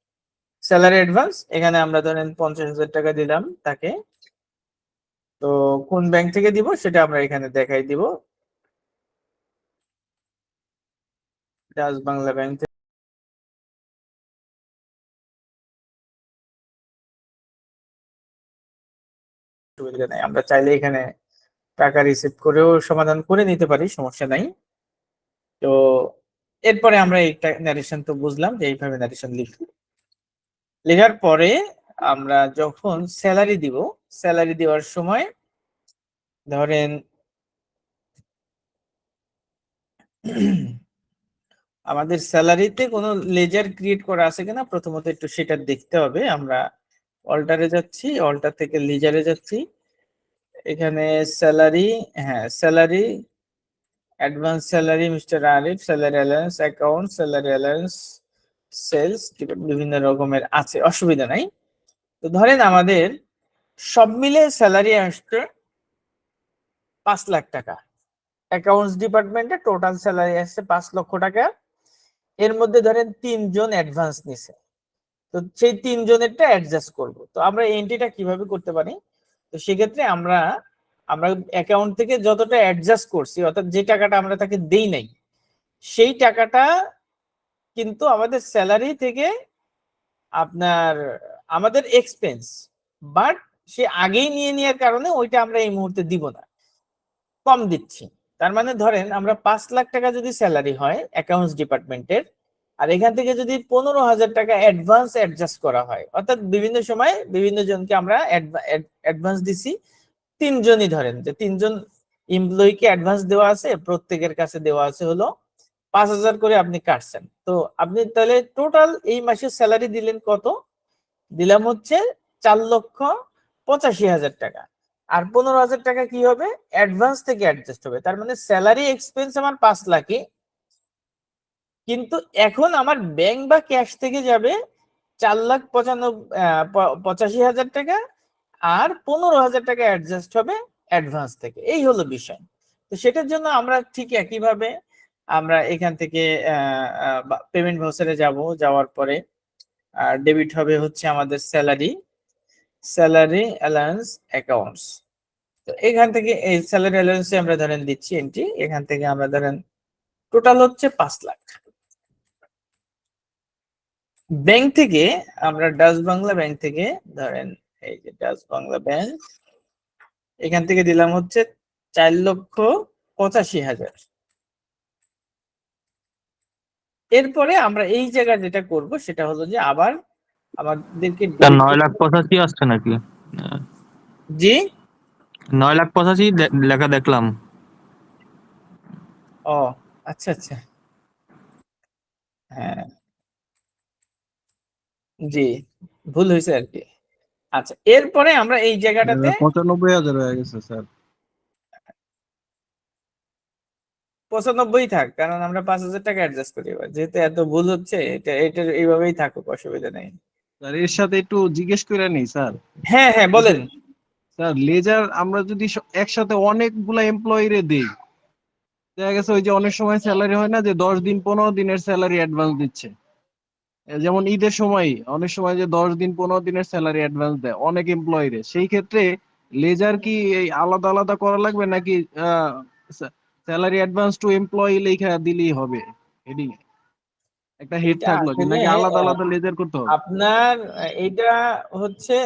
S1: স্যালারি অ্যাডভান্স এখানে আমরা ধরেন 50,000 টাকা দিলাম তাকে। তো কোন ব্যাংক থেকে দিব সেটা আমরা এখানে দেখাই দিব, ডাচ বাংলা ব্যাংক থেকে। অসুবিধা নাই, আমরা চাইলে এখানে টাকা রিসিভ করেও সমাধান করে নিতে পারি, সমস্যা নাই। তো এরপরে আমরা এই ন্যারেশন তো বুঝলাম যে এইভাবে ন্যারেশন লিখব। লেখার পরে আমরা যখন স্যালারি দিব, স্যালারি দেওয়ার সময় ধরেন আমাদের স্যালারিতে কোনো লেজার ক্রিয়েট করা আছে কিনা প্রথমত একটু সেটা দেখতে হবে। আমরা অল্টারে যাচ্ছি, অল্টার থেকে লেজারে যাচ্ছি, এখানে স্যালারি, হ্যাঁ salary advance salary mister Arif, salary allowance account, salary allowance sales, বিভিন্ন রকমের আছে, অসুবিধা নাই। তো ধরেন আমাদের সব মিলে স্যালারি আসছে 5 লাখ টাকা, অ্যাকাউন্টস ডিপার্টমেন্টে টোটাল স্যালারি আসছে 5 লক্ষ টাকা। এর মধ্যে ধরেন 3 জন অ্যাডভান্স নিছে, তো সেই 3 জনেরটা অ্যাডজাস্ট করব। তো আমরা এন্ট্রিটা কিভাবে করতে পারি? তো সেক্ষেত্রে আমরা আমরা অ্যাকাউন্ট থেকে যতটা অ্যাডজাস্ট করছি, অর্থাৎ যে টাকাটা আমরা তাকে দেই নাই, সেই টাকাটা কিন্তু আমাদের স্যালারি থেকে আপনার আমাদের এক্সপেন্স, বাট সে আগেই নিয়ে নেওয়ার কারণে ওইটা আমরা এই মুহূর্তে দিব না, কম দিচ্ছি। তার মানে ধরেন আমরা 5 লাখ টাকা যদি স্যালারি হয় অ্যাকাউন্টস ডিপার্টমেন্টের, আর এখান থেকে যদি 15,000 টাকা অ্যাডভান্স অ্যাডজাস্ট করা হয়, অর্থাৎ বিভিন্ন সময় বিভিন্ন জনকে আমরা অ্যাডভান্স দিছি, 3 জনই ধরেন যে 3 জন এমপ্লয়িকে অ্যাডভান্স দেওয়া আছে, প্রত্যেকের কাছে দেওয়া আছে হলো 5,000 করে আপনি কাটছেন। তো আপনি তাহলে টোটাল এই মাসের স্যালারি দিলেন কত? দিলাম হচ্ছে 4,85,000 টাকা। আর 15,000 টাকা কি হবে? অ্যাডভান্স থেকে অ্যাডজাস্ট হবে। তার মানে স্যালারি এক্সপেন্স আমার 5 লাখই, কিন্তু এখন আমার ব্যাংক বা ক্যাশ থেকে যাবে 4,85,000 টাকা, আর 15,000 টাকা অ্যাডজাস্ট হবে অ্যাডভান্স থেকে। এই হলো বিষয়। তো সেটার জন্য আমরা ঠিক একইভাবে আমরা এখান থেকে পেমেন্ট ভাউচারে যাব, যাওয়ার পরে ডেবিট হবে হচ্ছে আমাদের স্যালারি, স্যালারি অ্যালাউন্স অ্যাকাউন্টস। তো এখান থেকে এই স্যালারি অ্যালাউন্সে আমরা ধরেন দিচ্ছি এন্ট্রি, এখান থেকে আমরা ধরেন টোটাল হচ্ছে 5 লাখ। ব্যাংক থেকে আমরা ডাচ বাংলা ব্যাংক থেকে ধরেন, এই যে ডাচ বাংলা ব্যাংক, এখান থেকে দিলাম হচ্ছে 4,85,000। এরপরে আমরা এই জায়গায় যেটা করব সেটা হলো যে আবার আমাদেরকে
S2: 9,85,000 আসছে নাকি?
S1: জি
S2: 9,85,000 লেখা দেখলাম।
S1: ও আচ্ছা আচ্ছা, হ্যাঁ জি ভুল হয়েছে আর কি। আচ্ছা, এরপরে আমরা এই জায়গাটাতে
S3: 95,000 হয়ে গেছে স্যার।
S1: 95 থাক, কারণ আমরা 5,000 টাকা অ্যাডজাস্ট করি এবার, যেহেতু এত ভুল হচ্ছে এটা এইভাবেই থাকুক, অসুবিধা নেই।
S3: স্যার এর সাথে একটু জিজ্ঞেস করে নেই স্যার।
S1: হ্যাঁ হ্যাঁ বলেন।
S3: স্যার লেজার আমরা যদি একসাথে অনেকগুলা এমপ্লয়িরে দেই, দেখা গেছে ওই যে অনেক সময় স্যালারি হয় না যে 10 দিন 15 দিনের স্যালারি অ্যাডভান্স দিচ্ছে, যেমন ঈদের সময় অনেক সময় যে 10 দিন 15 দিনের স্যালারি অ্যাডভান্স দেয় অনেক এমপ্লয়িরে, সেই ক্ষেত্রে লেজার কি এই আলাদা আলাদা করা লাগবে নাকি স্যালারি অ্যাডভান্স টু এমপ্লয়ি লেখা দিলেই হবে হেডিং এ? একটা হেড
S1: এটা
S3: থাকলো যে
S1: আসলে
S3: নাকি আলাদা আলাদা লেজার করতে হবে?
S1: আপনার এটা হচ্ছে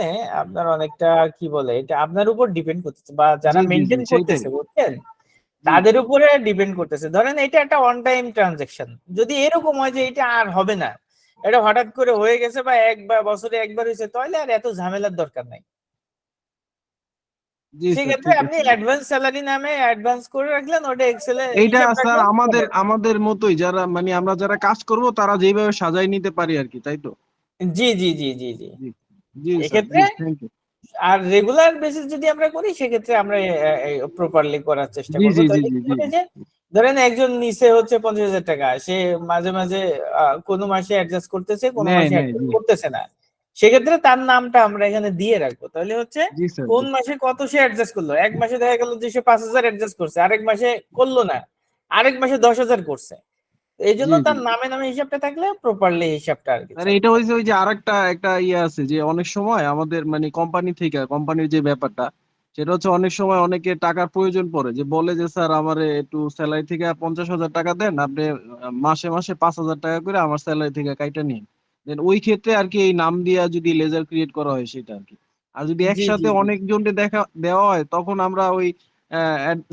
S1: আপনার অনেকটা কি বলে, এটা আপনার উপর ডিপেন্ড করতেছে, বা যারা
S3: জি জি জি
S1: মেনটেন
S3: সেইটাই।
S1: করতেছে বুঝছেন
S3: জি
S1: তাদের উপরে ডিপেন্ড করতেছে। ধরেন এটা একটা ওয়ান টাইম ট্রানজাকশন, যদি এরকম হয় যে এটা আর হবে না, এটা হঠাৎ করে হয়ে গেছে বা বছরে একবার হয়েছে, তাহলে আর এত ঝামেলার দরকার নাই।
S3: জি স্যার
S1: সেক্ষেত্রে
S3: ঠিক
S1: আপনি
S3: আছে।
S1: অ্যাডভান্স স্যালারি নামে অ্যাডভান্স করে রাখলেন, ওটা এক্সেলে
S3: এইটা
S1: হিসাব
S3: স্যার
S1: রাখলেন,
S3: আমাদের
S1: হবে।
S3: আমাদের মতোই যারা মানে আমরা যারা কাজ করব তারা যেইভাবে সাজাই নিতে পারি আর কি, তাই তো?
S1: জি জি জি জি জি
S3: জি জি স্যার, জি
S1: এক্ষেত্রে
S3: থ্যাংক ইউ।
S1: আর রেগুলার বেসিস যদি আমরা করি সেক্ষেত্রে আমরা প্রপারলি করার চেষ্টা
S3: জি
S1: করবো।
S3: জি জি
S1: তাহলে
S3: জি
S1: কি
S3: জি
S1: হবে
S3: জি।
S1: যে ধরেন একজন নিচে হচ্ছে 50,000 টাকা, সে মাঝে মাঝে কোনো মাসে অ্যাডজাস্ট করতেছে, কোনো
S3: নেয়
S1: মাসে
S3: নেয়,
S1: অ্যাডজাস্ট
S3: জি।
S1: করতেছে না, সেক্ষেত্রে তার নামটা আমরা এখানে দিয়ে রাখবো। তাহলে হচ্ছে
S3: জি স্যার,
S1: কোন
S3: জি।
S1: মাসে কত সে অ্যাডজাস্ট করলো, এক মাসে দেখা গেল যে সে 5,000 অ্যাডজাস্ট করছে, আরেক মাসে করলো না, আরেক মাসে 10,000 করছে। এই জন্য
S3: জি জি।
S1: তার নামে নামে হিসাবটা থাকলে প্রপারলি হিসাবটা আর কি
S3: আর
S1: চলে।
S3: এটা হয়েছে ওই যে আরেকটা একটা ইয়ে আছে যে অনেক সময় আমাদের মানে কোম্পানি থেকে কোম্পানির যে ব্যাপারটা, সেটা হচ্ছে অনেক সময় অনেকে টাকার প্রয়োজন পড়ে, যে বলে যে স্যার আমার একটু স্যালারি থেকে 50,000 টাকা দেন আপনি, মাসে মাসে 5,000 টাকা করে আমার স্যালারি থেকে কাইটা নিন। দেন ওই ক্ষেত্রে আর কি এই নাম দিয়া যদি লেজার ক্রিয়েট করা হয় সেটা আর কি। আর যদি
S1: জি জি
S3: একসাথে
S1: জি।
S3: অনেকজনকে দেখা দেওয়া হয় তখন আমরা ওই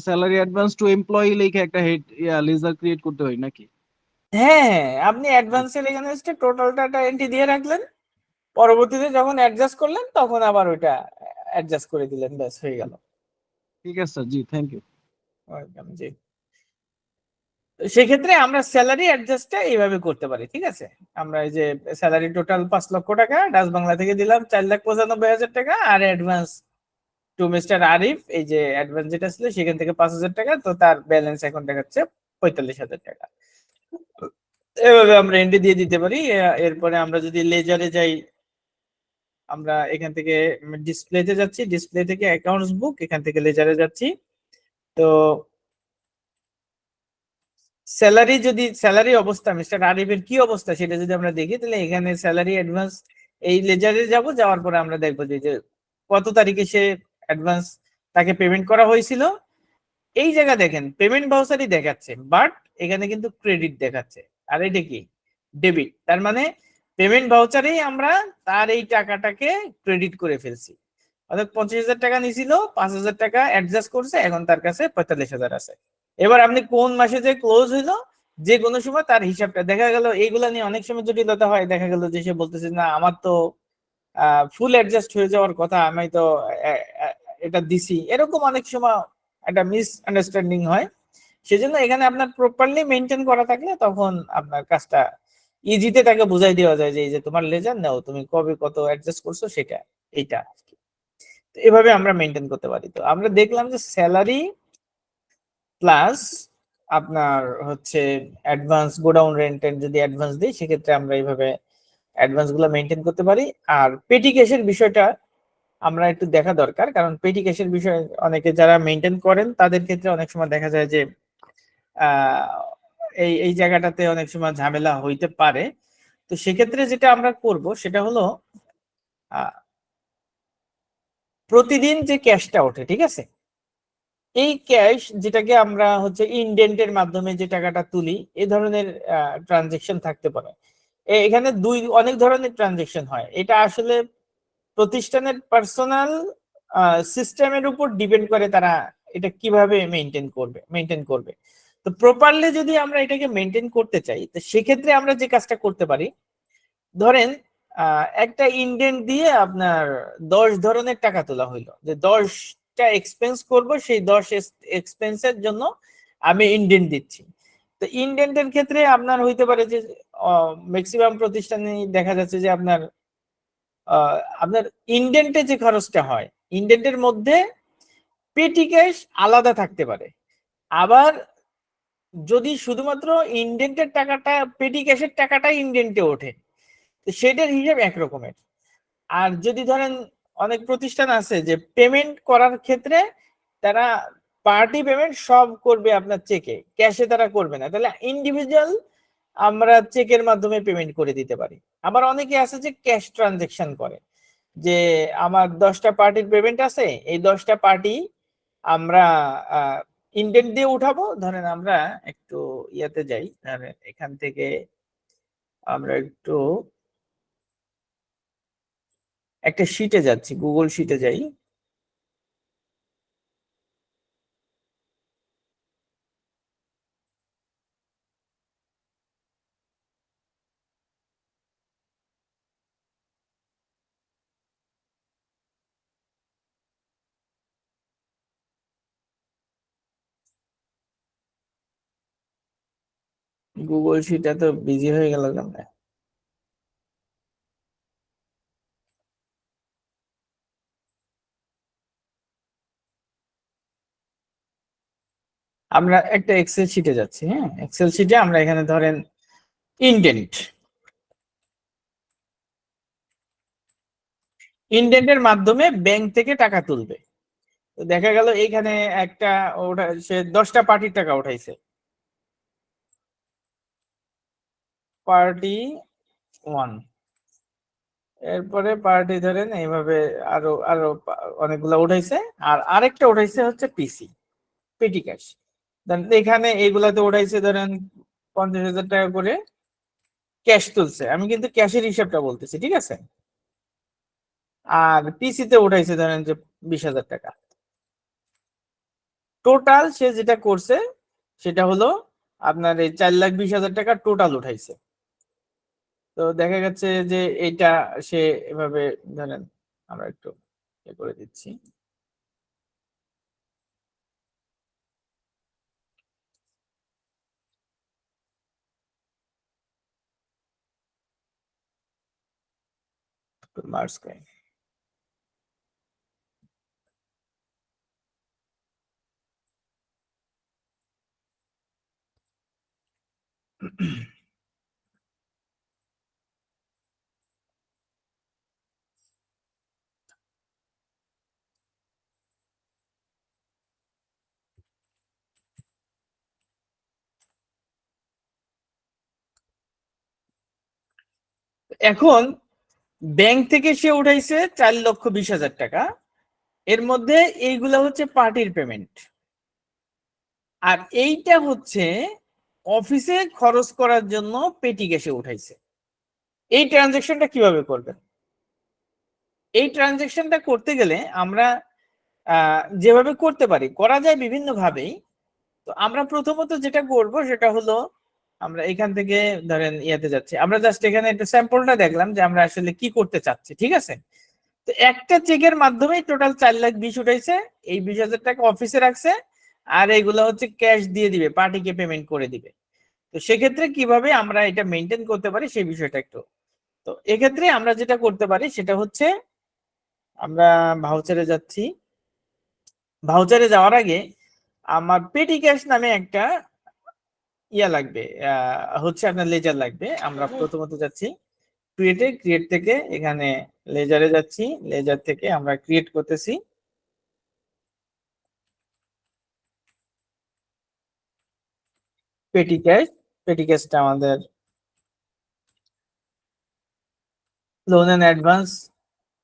S3: স্যালারি অ্যাডভান্স টু এমপ্লয়ি লিখে একটা হেড লেজার ক্রিয়েট করতে হয় নাকি?
S1: হ্যাঁ হ্যাঁ, আপনি অ্যাডভান্সের এখানে টোটাল ডাটা এন্ট্রি দিয়ে রাখলেন, পরবর্তীতে যখন অ্যাডজাস্ট করলেন তখন আবার ওইটা অ্যাডজাস্ট করে দিলেন, ব্যাস হয়ে গেল।
S3: ঠিক আছে স্যার, জি, থ্যাংক ইউ।
S1: ওয়েলকাম, জি। তো সেক্ষেত্রে আমরা স্যালারি অ্যাডজাস্টটা এইভাবে করতে পারি, ঠিক আছে। আমরা এই যে স্যালারি টোটাল 5 লক্ষ টাকা, ডাচ বাংলা থেকে দিলাম 4,95,000 টাকা, আর অ্যাডভান্স টু মিস্টার আরিফ, এই যে অ্যাডভান্স যেটা ছিল সেখান থেকে 5,000 টাকা, তো তার ব্যালেন্স এখন দেখাচ্ছে 45,000 টাকা। এভাবে আমরা এন্ট্রি দিয়ে দিতে পারি। এরপরে আমরা যদি লেজারে যাই, আমরা এখান থেকে ডিসপ্লেতে যাচ্ছি, ডিসপ্লে থেকে অ্যাকাউন্টস বুক, এখান থেকে লেজারে যাচ্ছি। তো স্যালারি, যদি স্যালারি অবস্থা মিস্টার আরিফের কি অবস্থা সেটা যদি আমরা দেখি, তাহলে এখানে স্যালারি অ্যাডভান্স এই লেজারে যাব, যাওয়ার পরে আমরা দেখবো যে কত তারিখে সে অ্যাডভান্স তাকে পেমেন্ট করা হয়েছিল। এই জায়গা দেখেন পেমেন্ট ভাউচারই দেখাচ্ছে, বাট এখানে কিন্তু ক্রেডিট দেখাচ্ছে। আর এটা কি? ডেবিট। তার মানে পেমেন্ট ভাউচারেই আমরা তার এই টাকাটাকে ক্রেডিট করে ফেলছি। অর্থাৎ 25,000 টাকা নিছিল, 5,000 টাকা অ্যাডজাস্ট করছে, এখন তার কাছে 45,000 আছে। এবার আপনি কোন মাসে যে ক্লোজ হইলো, যে কোনো সময় তার হিসাবটা দেখা গেল, এইগুলা নিয়ে অনেক সময় জটিলতা হয়। দেখা গেল যে সে বলতেছে না আমার তো ফুল অ্যাডজাস্ট হয়ে যাওয়ার কথা, আমি তো আহ, আহ, এটা দিছি, এরকম অনেক সময় একটা মিস আন্ডারস্ট্যান্ডিং হয়। সেজন্য এখানে আপনার প্রপারলি মেনটেন করা থাকলে তখন আপনার কাজটা ইজিতে তাকে বুঝাই দেওয়া যায় যে এই যে তোমার লেজার নাও, তুমি কবে কত অ্যাডজাস্ট করছো সেটা, এইটা। তো এভাবে আমরা মেনটেন করতে পারি। তো আমরা দেখলাম যে স্যালারি প্লাস আপনার হচ্ছে অ্যাডভান্স, গোডাউন রেন্টের যদি অ্যাডভান্স দিই সেক্ষেত্রে আমরা এইভাবে অ্যাডভান্স গুলো মেনটেন করতে পারি। আর পেটি ক্যাশের বিষয়টা আমরা একটু দেখা দরকার, কারণ পেটি ক্যাশের বিষয়ে অনেকে যারা মেনটেন করেন তাদের ক্ষেত্রে অনেক সময় দেখা যায় যে আহ এই এই জায়গাটাতে অনেক সময় ঝামেলা হইতে পারে। তো সেক্ষেত্রে যেটা আমরা করব সেটা হলো আহ, প্রতিদিন যে ক্যাশটা ওঠে, ঠিক আছে, এই ক্যাশ যেটাকে আমরা হচ্ছে ইনডেন্টের মাধ্যমে যে টাকাটা তুলি, এই ধরনের ট্রানজেকশন থাকতে পারে। এখানে অনেক ধরনের ট্রানজেকশন হয়, এটা আসলে প্রতিষ্ঠানের পার্সোনাল সিস্টেমের উপর ডিপেন্ড করে তারা এটা কিভাবে মেনটেন করবে। তো প্রপারলি যদি আমরা এটাকে মেনটেন করতে চাই, তো সেক্ষেত্রে আমরা যে কাজটা করতে পারি, ধরেন একটা ইন্ডেন্ট দিয়ে আপনার 10 ধরনের টাকা তোলা হইলো, যে 10টা এক্সপেন্স করব, সেই 10 এক্সপেন্সের জন্য আমি ইন্ডেন্ট দিচ্ছি। তো ইন্ডেন্টের ক্ষেত্রে আপনার হইতে পারে যে ম্যাক্সিমাম প্রতিষ্ঠানে দেখা যাচ্ছে যে আপনার আহ, আপনার ইন্ডেন্টে যে খরচটা হয়, ইন্ডেন্টের মধ্যে পেটি ক্যাশ আলাদা থাকতে পারে। আবার যদি শুধুমাত্র ইন্ডেন্টের টাকাটা, পেটি ক্যাশের টাকাটা ইন্ডেন্টে ওঠে, তো সেটার হিসাব একরকমের। আর যদি ধরেন অনেক প্রতিষ্ঠান আছে যে পেমেন্ট করার ক্ষেত্রে তারা পার্টি পেমেন্ট সব করবে আপনার চেকে, ক্যাশে তারা করবে না, তাহলে ইন্ডিভিজুয়াল আমরা চেকের মাধ্যমে পেমেন্ট করে দিতে পারি। আবার অনেকে আছে যে ক্যাশ ট্রানজেকশন করে, যে আমার 10টা পার্টির পেমেন্ট আছে, এই 10টা পার্টি আমরা ইন্ডেন্ট দিয়ে উঠাবো। ধরেন আমরা একটু ইয়াতে যাই, ধরেন এখান থেকে আমরা একটু একটা শিটে যাচ্ছি, গুগল শিটে যাই। গুগল শিট এত বিজি হয়ে গেল কেন? আমরা একটা এক্সেল শিটে যাচ্ছি। হ্যাঁ, এক্সেল শিটে আমরা এখানে ধরেন ইনডেন্টের মাধ্যমে ব্যাংক থেকে টাকা তুলবে। তো দেখা গেল এইখানে একটা ওটা সে 10টা পার্টির টাকা উঠাইছে, পার্টি 1, এরপরে পার্টি ধরেন এইভাবে আরো আরো অনেকগুলা উঠাইছে, আর আরেকটা উঠাইছে হচ্ছে পেটি ক্যাশ। এখানে এইগুলাতে উঠাইছে ধরেন 50,000 টাকা করে ক্যাশ তুলছে, আমি কিন্তু ক্যাশের হিসাবটা বলতেছি, ঠিক আছে। আর পিসিতে উঠাইছে ধরেন যে 20,000 টাকা। টোটাল সে যেটা করছে সেটা হলো আপনার এই 4,20,000 টাকা টোটাল উঠাইছে। তো দেখা যাচ্ছে যে এইটা সে এভাবে ধরেন আমরা একটু করে দিচ্ছি। মার্স কয়েন এখন ব্যাংক থেকে সে উঠাইছে 4,20,000 টাকা। এর মধ্যে এইগুলা হচ্ছে পার্টির পেমেন্ট, আর এইটা হচ্ছে অফিসে খরচ করার জন্য পেটি ক্যাশে উঠাইছে। এই ট্রানজেকশনটা কিভাবে করবেন? এই ট্রানজেকশনটা করতে গেলে আমরা যেভাবে করতে পারি, করা যায় বিভিন্ন ভাবেই। তো আমরা প্রথমত যেটা করব সেটা হলো আমরা এখান থেকে ধরেন ইয়াতে যাচ্ছি, আমরা জাস্ট এখানে একটা স্যাম্পলটা দেখলাম যে আমরা আসলে কি করতে চাচ্ছি, ঠিক আছে। তো একটা চেকের মাধ্যমে টোটাল 4,20,000 উঠাইছে, এই 20,000 টাকা অফিসে রাখছে, আর এইগুলো হচ্ছে ক্যাশ দিয়ে দিবে, পার্টিকে পেমেন্ট করে দিবে। তো সেক্ষেত্রে কিভাবে আমরা এটা মেনটেন করতে পারি সেই বিষয়টা একটু, তো এক্ষেত্রে আমরা যেটা করতে পারি সেটা হচ্ছে আমরা ভাউচারে যাচ্ছি। ভাউচারে যাওয়ার আগে আমার পেটি ক্যাশ নামে একটা ইয়া লাগবে, হচ্ছে আপনার লেজার লাগবে। আমরা প্রথমত যাচ্ছি ক্রিয়েট থেকে এখানে লেজারে যাচ্ছি, লেজার থেকে আমরা ক্রিয়েট করতেছি পেটি ক্যাশ। পেটি ক্যাশটা আমাদের লোন এন্ড অ্যাডভান্স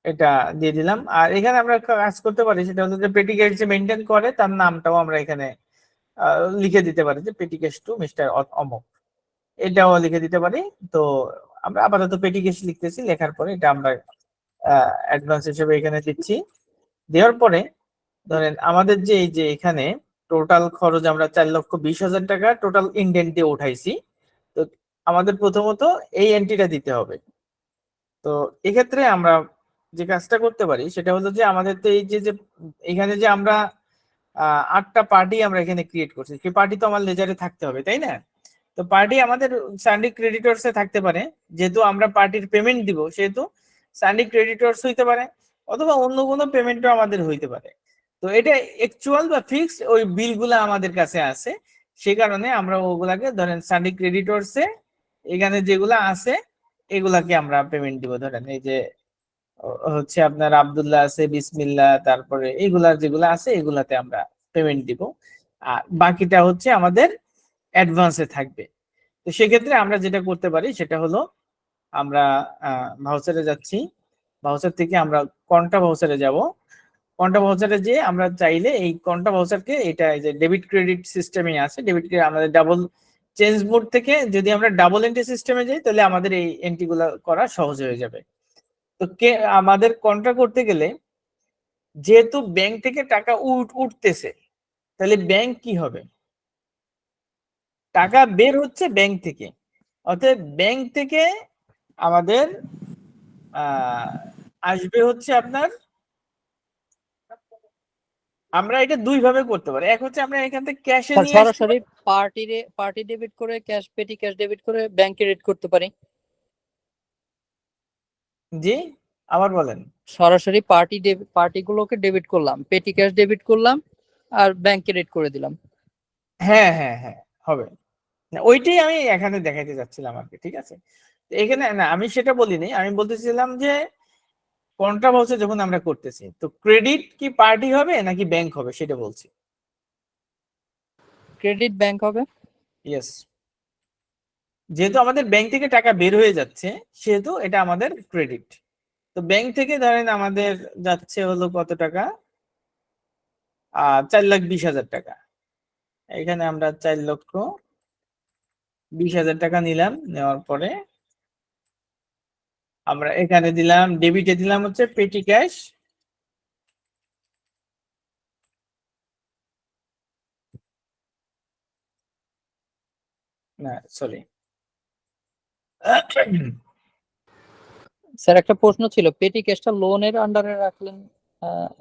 S1: এটা দিয়ে দিলাম। আর এখানে আমরা কাজ করতে পারি সেটা হলো যে পেটি ক্যাশ যে মেনটেন করে তার নামটাও আমরা এখানে লিখে দিতে পারি যে পেটি ক্যাশ টু মিস্টার অমুক, এটাও লিখে দিতে পারি। তো আমরা আপাতত পেটি ক্যাশ লিখতেছি, লেখার পরে এটা আমরা অ্যাডভান্স হিসেবে এখানে দিচ্ছি। দেওয়ার পরে ধরেন আমাদের যে এই যে এখানে টোটাল খরচ আমরা 4,20,000 টাকা টোটাল ইনডেন্ট দিয়ে উঠাইছি। তো আমাদের প্রথমত এই এন্ট্রিটা দিতে হবে। তো এক্ষেত্রে আমরা যে কাজটা করতে পারি সেটা হলো যে আমাদের তো এই যে এখানে যে আমরা 8টা পার্টি আমরা এখানে ক্রিয়েট করছি, সেই পার্টি তো আমার লেজারে থাকতে হবে, তাই না? তো পার্টি আমাদের সানডে ক্রেডিটরসে থাকতে পারে, যেহেতু আমরা পার্টির পেমেন্ট দিব সেহেতু সানডে ক্রেডিটরস হইতে পারে, অথবা অন্য কোনো পেমেন্টও আমাদের হইতে পারে। তো এটা অ্যাকচুয়াল বা ফিক্স ওই বিলগুলো আমাদের কাছে আছে, সে কারণে আমরা ওগুলাকে ধরেন সানডে ক্রেডিটরসে এখানে যেগুলা আছে এগুলাকে আমরা পেমেন্ট দিব। ধরেন এই যে হচ্ছে আপনার আব্দুল্লাহ আছে, বিসমিল্লাহ, তারপরে এগুলা যেগুলা আছে এগুলাতে আমরা পেমেন্ট দিব, আর বাকিটা হচ্ছে আমাদের অ্যাডভান্সে থাকবে। তো সেক্ষেত্রে আমরা যেটা করতে পারি সেটা হলো আমরা ভাউচারে যাচ্ছি, ভাউচার থেকে আমরা কন্টা ভাউচারে যাব। কন্টা ভাউচারে যে আমরা চাইলে এই কন্টা ভাউচারকে এটা এই যে ডেবিট ক্রেডিট সিস্টেমে আছে, ডেবিট আমাদের ডাবল চেঞ্জ মোড থেকে যদি আমরা ডাবল এন্ট্রি সিস্টেমে যাই তাহলে আমাদের এই এন্ট্রি গুলা করা সহজ হয়ে যাবে। তো আমাদের কন্ট্রা করতে গেলে যেহেতু ব্যাংক থেকে টাকা উঠতেছে, তাহলে ব্যাংক কি হবে, টাকা বের হচ্ছে ব্যাংক থেকে, অর্থাৎ ব্যাংক থেকে আমাদের আসবে হচ্ছে আপনার, আমরা এটা দুই ভাবে করতে পারি। এক হচ্ছে আমরা এখান থেকে ক্যাশে নিয়ে
S4: সরাসরি পার্টি ডেবিট করে ক্যাশ পেটি ক্যাশ ডেবিট করে ব্যাংকে রেট করতে পারি।
S1: জি আবার বলেন।
S4: সরাসরি পার্টিগুলোকে ডেবিট করলাম, পেটি ক্যাশ ডেবিট করলাম আর ব্যাংকে রেট করে দিলাম।
S1: হ্যাঁ হ্যাঁ হ্যাঁ, হবে না, ওইটাই আমি এখানে দেখাইতে যাচ্ছিলাম আর কি, ঠিক আছে। তো এখানে না, আমি সেটা বলিনি, আমি বলতেছিলাম যে কন্ট্রা ভাউচার যখন আমরা করতেছি, তো ক্রেডিট কি পার্টি হবে নাকি ব্যাংক হবে সেটা বলছি।
S4: ক্রেডিট ব্যাংক হবে।
S1: ইয়েস, যেহেতু আমাদের ব্যাংক থেকে টাকা বের হয়ে যাচ্ছে, সেহেতু এটা আমাদের ক্রেডিট। তো ব্যাংক থেকে ধরেন আমাদের যাচ্ছে হলো কত টাকা, 4,20,000 টাকা। এখানে আমরা 4,20,000 টাকা নিলাম, নেওয়ার পরে আমরা এখানে দিলাম, ডেবিটে দিলাম হচ্ছে পেটি ক্যাশ, না সরি,
S4: স্যার একটা প্রশ্ন ছিল, পেটি ক্যাশটা লোনের আন্ডারে রাখলেন, আহ,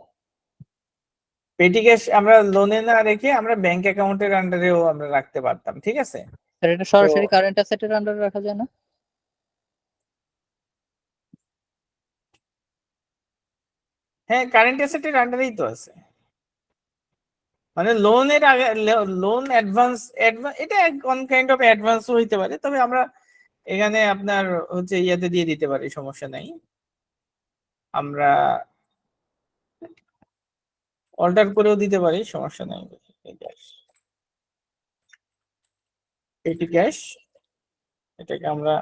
S1: পেটি ক্যাশ আমরা লোনে না রেখে আমরা ব্যাংক অ্যাকাউন্টের আন্ডারেও আমরা রাখতে পারতাম, ঠিক আছে।
S4: স্যার এটা
S1: তো
S4: সরাসরি কারেন্ট অ্যাসেটের আন্ডারে রাখা যায় না?
S1: হ্যাঁ, কারেন্ট অ্যাসেটের আন্ডারেই তো আছে, মানে লোনের আগে, লোন অ্যাডভান্স, এটা কোন কাইন্ড অফ অ্যাডভান্স হইতে পারে, তবে আমরা এখানে আপনার হচ্ছে ইয়াতে দিয়ে দিতে পারি, সমস্যা নাই। আমরা অল্টার করেও দিতে পারি, সমস্যা নাই। পেটি ক্যাশ, এটাকে আমরা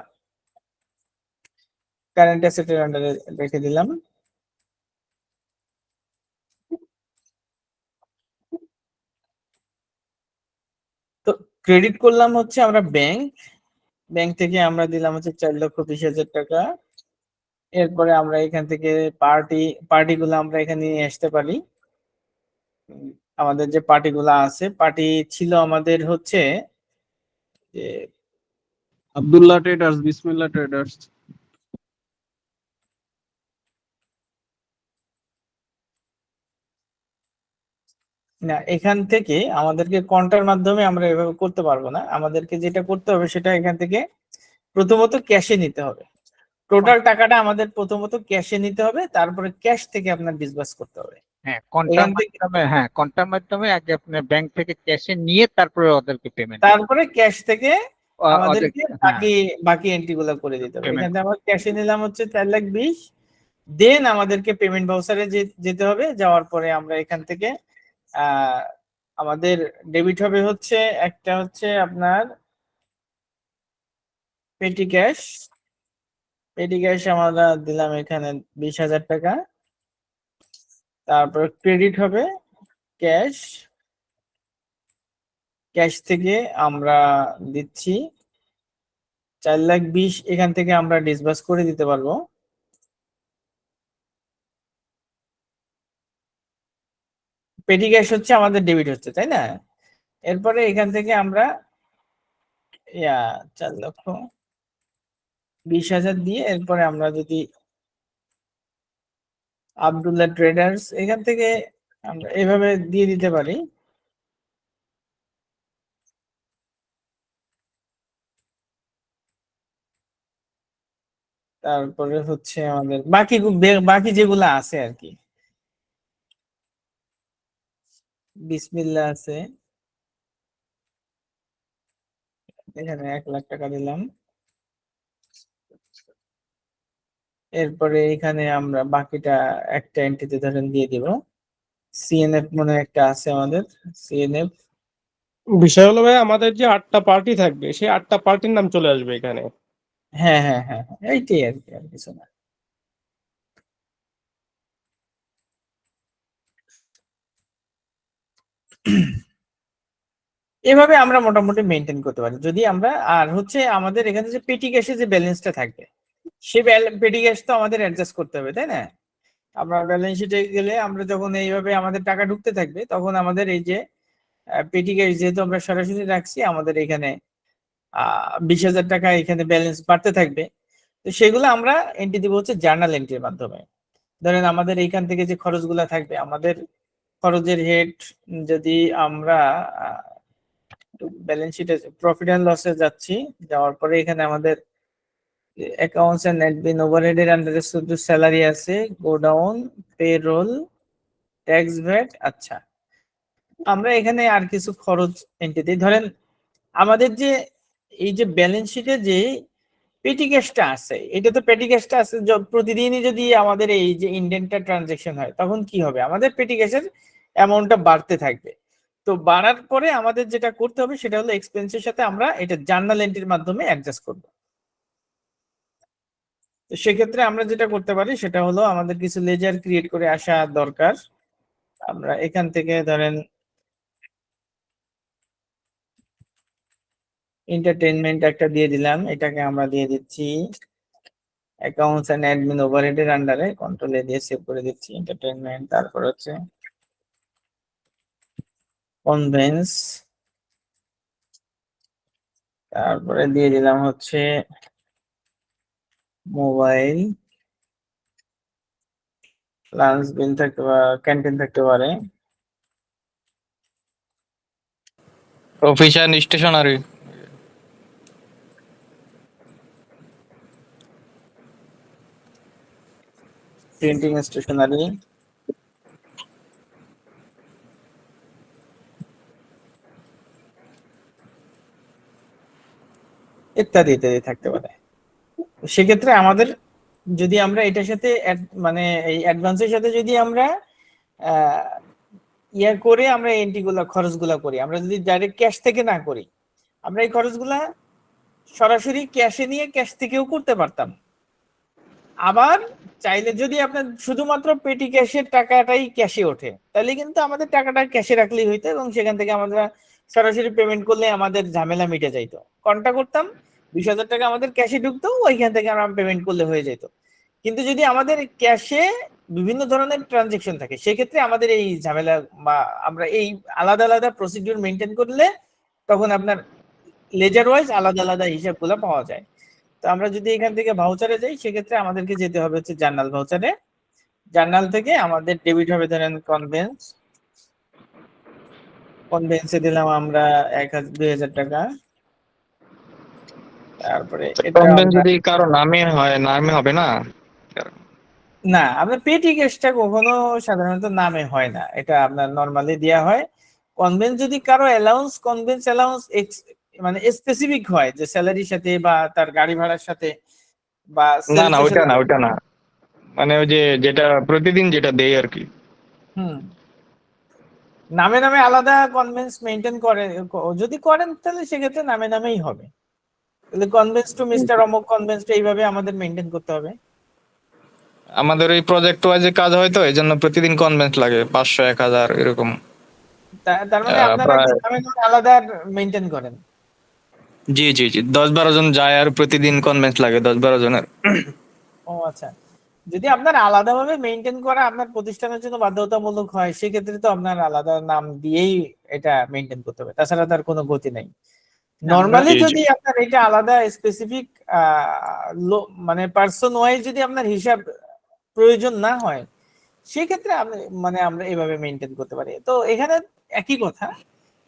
S1: কারেন্ট অ্যাসেটের আন্ডারে রেখে দিলাম। তো ক্রেডিট করলাম হচ্ছে আমরা ব্যাংক, ব্যাংক থেকে আমরা দিলাম হচ্ছে 4,20,000 টাকা। এরপরে আমরা এখান থেকে পার্টিগুলো আমরা এখানে নিয়ে আসতে পারি। আমাদের যে পার্টিগুলো আছে, পার্টি ছিল আমাদের হচ্ছে যে,
S3: আব্দুল্লাহ ট্রেডার্স, বিসমিল্লাহ ট্রেডার্স।
S1: না এখান থেকে আমাদেরকে কন্টার মাধ্যমে আমরা এভাবে করতে পারবো না, আমাদেরকে যেটা করতে হবে সেটা এখান থেকে প্রথমত ক্যাশে নিতে হবে। টোটাল টাকাটা আমাদের প্রথমত ক্যাশে নিতে হবে, তারপরে ক্যাশ থেকে আপনার ডিসবার্স করতে হবে।
S5: হ্যাঁ, কন্টার
S1: এখান থেকে
S5: মাধ্যমে, হ্যাঁ কন্টার মাধ্যমে আগে আপনার ব্যাংক থেকে ক্যাশে নিয়ে তারপরে ওদেরকে পেমেন্ট,
S1: তারপরে ক্যাশ থেকে আমাদেরকে
S5: ওদেরকে হ্যাঁ
S1: বাকি বাকি এন্ট্রি গুলো করে দিতে হবে।
S5: পেমেন্ট।
S1: এখান থেকে আমরা ক্যাশে নিলাম হচ্ছে 4,20,000, দেন আমাদেরকে পেমেন্ট ভাউচারে যেতে হবে। যাওয়ার পরে আমরা এখান থেকে আহ আমাদের ডেবিট হবে হচ্ছে, একটা হচ্ছে আপনার পেটি ক্যাশ, পেটি ক্যাশ আমরা দিলাম এখানে 20,000 টাকা। তারপর ক্রেডিট হবে ক্যাশ, ক্যাশ থেকে আমরা দিচ্ছি 4,20,000, এখান থেকে আমরা ডিসবার্স করে দিতে পারবো। পেটি ক্যাশ হচ্ছে আমাদের ডেবিট হচ্ছে, তাই না। এরপরে এখান থেকে আমরা 4,20,000 দিয়ে, এরপরে আমরা যদি আব্দুল্লাহ ট্রেডার্স এখান থেকে আমরা এভাবে দিয়ে দিতে পারি। তারপরে হচ্ছে আমাদের বাকি যেগুলো আছে আর কি, বিসমিল্লাহ আছে, এখানে 1,00,000 টাকা দিলাম। এরপরে এখানে আমরা বাকিটা একটা এন্ট্রিতে ধরেন দিয়ে দিব। সিএনএফ মনে হয় একটা আছে আমাদের, সিএনএফ।
S6: বিষয় হলো ভাই, আমাদের যে 8টা পার্টি থাকবে সেই 8টা পার্টির নাম চলে আসবে এখানে।
S1: হ্যাঁ হ্যাঁ হ্যাঁ হ্যাঁ, এইটাই আর কি, আর কিছু না। এভাবে আমরা মোটামুটি মেনটেন করতে পারি যদি আমরা, আর হচ্ছে আমাদের এখানে যে পেটি ক্যাশে যে ব্যালেন্সটা থাকবে, সে পেটি ক্যাশ তো আমাদের অ্যাডজাস্ট করতে হবে, তাই না। আমরা ব্যালেন্স শিটে গেলে আমরা যখন এইভাবে আমাদের টাকা ঢুকতে থাকবে, তখন আমাদের এই যে পেটি ক্যাশ যেহেতু আমরা সরাসরি রাখছি, আমাদের এখানে 20,000 টাকা এখানে ব্যালেন্স বাড়তে থাকবে। তো সেগুলো আমরা এন্ট্রি দিব হচ্ছে জার্নাল এন্ট্রির মাধ্যমে। ধরেন আমাদের এইখান থেকে যে খরচগুলো থাকবে, আমাদের খরচের হেড, যদি আমরা ব্যালেন্স শিটে প্রফিট এন্ড লসে যাচ্ছি, যাওয়ার পরে এখানে আমাদের অ্যাকাউন্টস এন্ড অ্যাডমিন ওভারহেড এর আন্ডারে শুধু স্যালারি আছে, গোডাউন, পেরোল, ট্যাক্স, ভ্যাট। আচ্ছা, আমরা এখানে আর কিছু খরচ এন্ট্রি দিই। ধরেন আমাদের যে এই যে ব্যালেন্স শিটে যে পেটি ক্যাশটা আছে, এটা তো পেটি ক্যাশটা আছে প্রতিদিনই যদি আমাদের এই যে ইন্ডেন্টটা ট্রানজেকশন হয়, তখন কি হবে, আমাদের পেটি ক্যাশের অ্যামাউন্টটা বাড়তে থাকবে। তো বাড়ার পরে আমাদের যেটা করতে হবে সেটা হলো এক্সপেন্সের সাথে আমরা এটা জার্নাল এন্ট্রির মাধ্যমে অ্যাডজাস্ট করব। তো সেক্ষেত্রে আমরা যেটা করতে পারি সেটা হলো আমাদের কিছু লেজার ক্রিয়েট করে আসা দরকার। আমরা এখান থেকে ধরেন এন্টারটেইনমেন্ট একটা দিয়ে দিলাম, এটাকে আমরা দিয়ে দিচ্ছি অ্যাকাউন্টস এন্ড অ্যাডমিন ওভারহেডের আন্ডারে, কন্ট্রোল এ দিয়ে সেভ করে দিচ্ছি এন্টারটেইনমেন্ট। তারপর হচ্ছে কনভেন্স, তারপরে দিয়ে দিলাম হচ্ছে মোবাইল, লাঞ্চ বিল থাকতে পারে, ক্যান্টিন থাকতে পারে,
S2: office and stationery.
S1: Printing stationery, ইত্যাদি ইত্যাদি থাকতে পারে। সেক্ষেত্রে আমাদের যদি আমরা এটার সাথে মানে এই অ্যাডভান্সের সাথে যদি আমরা ইয়া করে আমরা এন্ট্রিগুলো খরচগুলা করি, আমরা যদি ডাইরেক্ট ক্যাশ থেকে না করি, আমরা এই খরচগুলা সরাসরি ক্যাশে নিয়ে ক্যাশ থেকেও করতে পারতাম। আবার চাইলে যদি আপনার শুধুমাত্র পেটি ক্যাশের টাকাটাই ক্যাশে ওঠে, তাহলে কিন্তু আমাদের টাকাটা ক্যাশে রাখলেই হইতো এবং সেখান থেকে আমরা সরাসরি পেমেন্ট করলে আমাদের ঝামেলা মিটে যাইতো। কোনটা করতাম, 20,000 টাকা আমাদের ক্যাশে ঢুকতো, ওইখান থেকে আমরা পেমেন্ট করলে হয়ে যেত। কিন্তু যদি আমাদের ক্যাশে বিভিন্ন ধরনের ট্রানজেকশন থাকে, সেক্ষেত্রে আমাদের এই ঝামেলা বা আমরা এই আলাদা আলাদা প্রসিডিউর মেনটেন করলে তখন আপনার লেজার ওয়াইজ আলাদা আলাদা হিসাবগুলো পাওয়া যায়। তো আমরা যদি এখান থেকে ভাউচারে যাই, সেক্ষেত্রে আমাদেরকে যেতে হবে হচ্ছে জার্নাল ভাউচারে। জার্নাল থেকে আমাদের ডেবিট হবে ধরেন কনভেন্স, কনভেন্সে দিলাম আমরা 2,000 টাকা। তারপরে এটা
S2: কনভেন্স
S1: আমরা
S2: যদি কারো নামে হয়, নামে হবে না।
S1: না, আপনার পেটি ক্যাশটা কখনো সাধারণত নামে হয় না, এটা আপনার নরমালি দেয়া হয়। কনভেন্স যদি কারো অ্যালাউন্স, কনভেন্স অ্যালাউন্স মানে স্পেসিফিক হয় যে স্যালারির সাথে বা তার গাড়ি ভাড়ার সাথে বা
S2: না না,
S1: সেলসের
S2: ওইটা
S1: সাথে।
S2: না, ওইটা না, মানে ওই যে যেটা প্রতিদিন যেটা দেয় আর কি।
S1: হুম, নামে নামে আলাদা কনভেন্স মেনটেন করে, যদি করেন তাহলে সেক্ষেত্রে নামে নামেই হবে। তাহলে কনভেন্স টু মিস্টার অমুক কনভেন্স টু এইভাবে আমাদের মেনটেন করতে হবে।
S2: আমাদের ওই প্রজেক্ট ওয়াইজে কাজ হয় তো, এই জন্য প্রতিদিন কনভেন্স লাগে 500 1000 এরকম।
S1: তার মানে আপনারা
S2: প্রায়,
S1: নামে নামে আলাদা মেনটেন করেন।
S2: জি জি জি, 10-12 জন যায় আর প্রতিদিন কনভেন্স লাগে 10-12 জনের।
S1: ও আচ্ছা, যদি আপনার আলাদাভাবে মেনটেন করা আপনার প্রতিষ্ঠানের জন্য বাধ্যতামূলক হয়, সেক্ষেত্রে তো আপনার আলাদা নাম দিয়েই এটা মেনটেন করতে হবে, তাছাড়া তার কোনো গতি নেই। নরমালি
S2: জি জি।
S1: যদি আপনার এটা আলাদা স্পেসিফিক মানে পার্সন ওয়াইজ যদি আপনার হিসাব প্রয়োজন না হয়, সেক্ষেত্রে মানে আমরা এভাবে মেনটেন করতে পারি। তো এখানে একই কথা,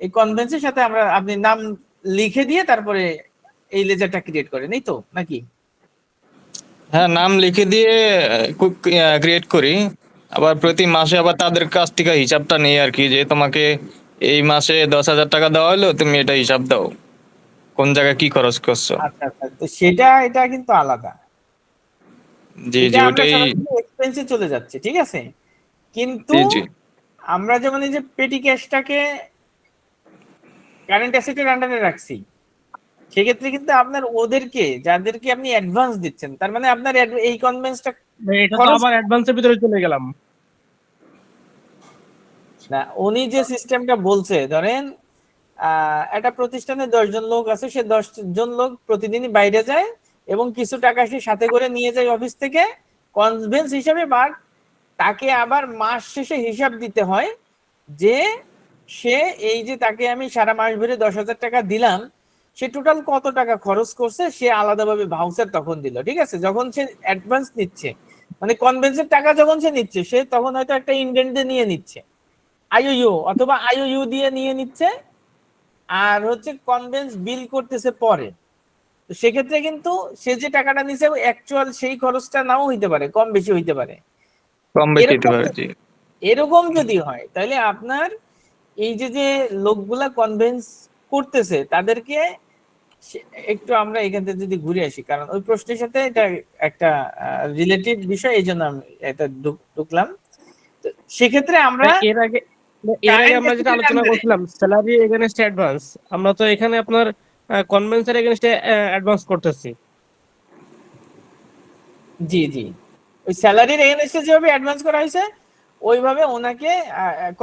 S1: এই কনভেন্সের সাথে আপনি নাম লিখে দিয়ে তারপরে এই লেজারটা ক্রিয়েট করেন, এই তো নাকি?
S2: হ্যাঁ, নাম লিখে দিয়ে ক্রিয়েট করি। আবার প্রতি মাসে আবার তাদের কাছ থেকে হিসাবটা নেই আর কি, যে তোমাকে এই মাসে 10,000 টাকা দেওয়া হলো, তুমি এটা হিসাব দাও কোন জায়গায় কি খরচ করছো।
S1: আচ্ছা আচ্ছা, তো এটা কিন্তু আলাদা,
S2: জি
S1: এটা
S2: জি,
S1: আমরা
S2: ওটাই।
S1: সরাসরি এক্সপেন্সে চলে যাচ্ছে, ঠিক আছে। কিন্তু
S2: জি জি।
S1: আমরা যেমন এই যে পেটি ক্যাশটাকে কারেন্ট অ্যাসেটের আন্ডারে রাখছি, সেক্ষেত্রে কিন্তু আপনার ওদেরকে যাদেরকে আপনি অ্যাডভান্স দিচ্ছেন, তার মানে আপনার এই কনভেন্সটা
S6: এটা তো
S1: খরচ
S6: আবার অ্যাডভান্সের ভিতরে চলে গেলাম।
S1: না। উনি যে সিস্টেমটা বলছে, ধরেন একটা প্রতিষ্ঠানে 10 জন লোক আছে, সে 10 জন লোক প্রতিদিনই বাইরে যায় এবং কিছু টাকা সে সাথে করে নিয়ে যায় অফিস থেকে কনভেন্স হিসাবে, বাট তাকে আবার মাস শেষে হিসাব দিতে হয় যে সে এই যে তাকে আমি সারা মাস ভরে 10,000 টাকা দিলাম, সে টোটাল কত টাকা খরচ করছে, সে আলাদাভাবে ভাউচার তখন দিল, ঠিক আছে। যখন সে অ্যাডভান্স নিচ্ছে, মানে কনভেন্সের টাকা যখন সে নিচ্ছে, সে তখন হয়তো একটা ইন্ডেন্ট দিয়ে নিয়ে নিচ্ছে, আইওইউ অথবা আইওইউ দিয়ে নিয়ে নিচ্ছে, আর হচ্ছে কনভেন্স বিল করতেছে পরে। তো সেক্ষেত্রে কিন্তু সে যে টাকাটা নিছে অ্যাকচুয়াল সেই খরচটা নাও হইতে পারে, কম বেশি হইতে পারে।
S2: কম বেশি হতে
S1: এরকম
S2: পারে, জি।
S1: এরকম যদি হয়, তাহলে আপনার এই যে যে লোকগুলা কনভেন্স করতেছে তাদেরকে একটু আমরা এখান থেকে যদি ঘুরে আসি, কারণ ওই প্রশ্নের সাথে এটা একটা রিলেটেড বিষয়, এই জন্য আমি এটা ঢুকলাম। তো সেক্ষেত্রে আমরা
S6: এর আগে আমরা যেটা আলোচনা করছিলাম স্যালারি এগেনস্ট অ্যাডভান্স, আমরা তো এখানে আপনার কনভেন্সের এগেনস্টে অ্যাডভান্স করতেছি।
S1: জি জি, ওই স্যালারির এগেনস্টে যেভাবে অ্যাডভান্স করা হয়েছে ওইভাবে ওনাকে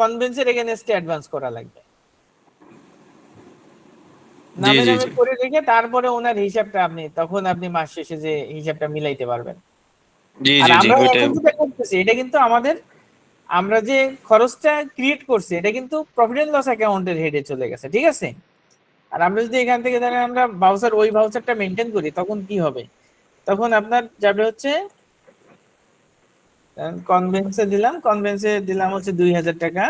S1: কনভেন্সের এগেনস্টে অ্যাডভান্স করা লাগবে,
S2: জি
S1: নামে
S2: জি
S1: নামে
S2: জি
S1: করে রেখে তারপরে ওনার হিসাবটা তখন আপনি মাস শেষে যে হিসাবটা মিলাইতে পারবেন।
S2: জি
S1: আর
S2: জি জি
S1: আমরা
S2: ওইটাই।
S1: এখন যেটা করতেছি এটা কিন্তু আমরা যে খরচটা ক্রিয়েট করছি এটা কিন্তু প্রফিট এন্ড লস অ্যাকাউন্টের হেডে চলে গেছে, ঠিক আছে। আর আমরা যদি এখান থেকে ধরেন আমরা ওই ভাউচারটা মেনটেন করি তখন কি হবে, তখন আপনার যাবে হচ্ছে কনভেন্সে দিলাম হচ্ছে 2000 টাকা,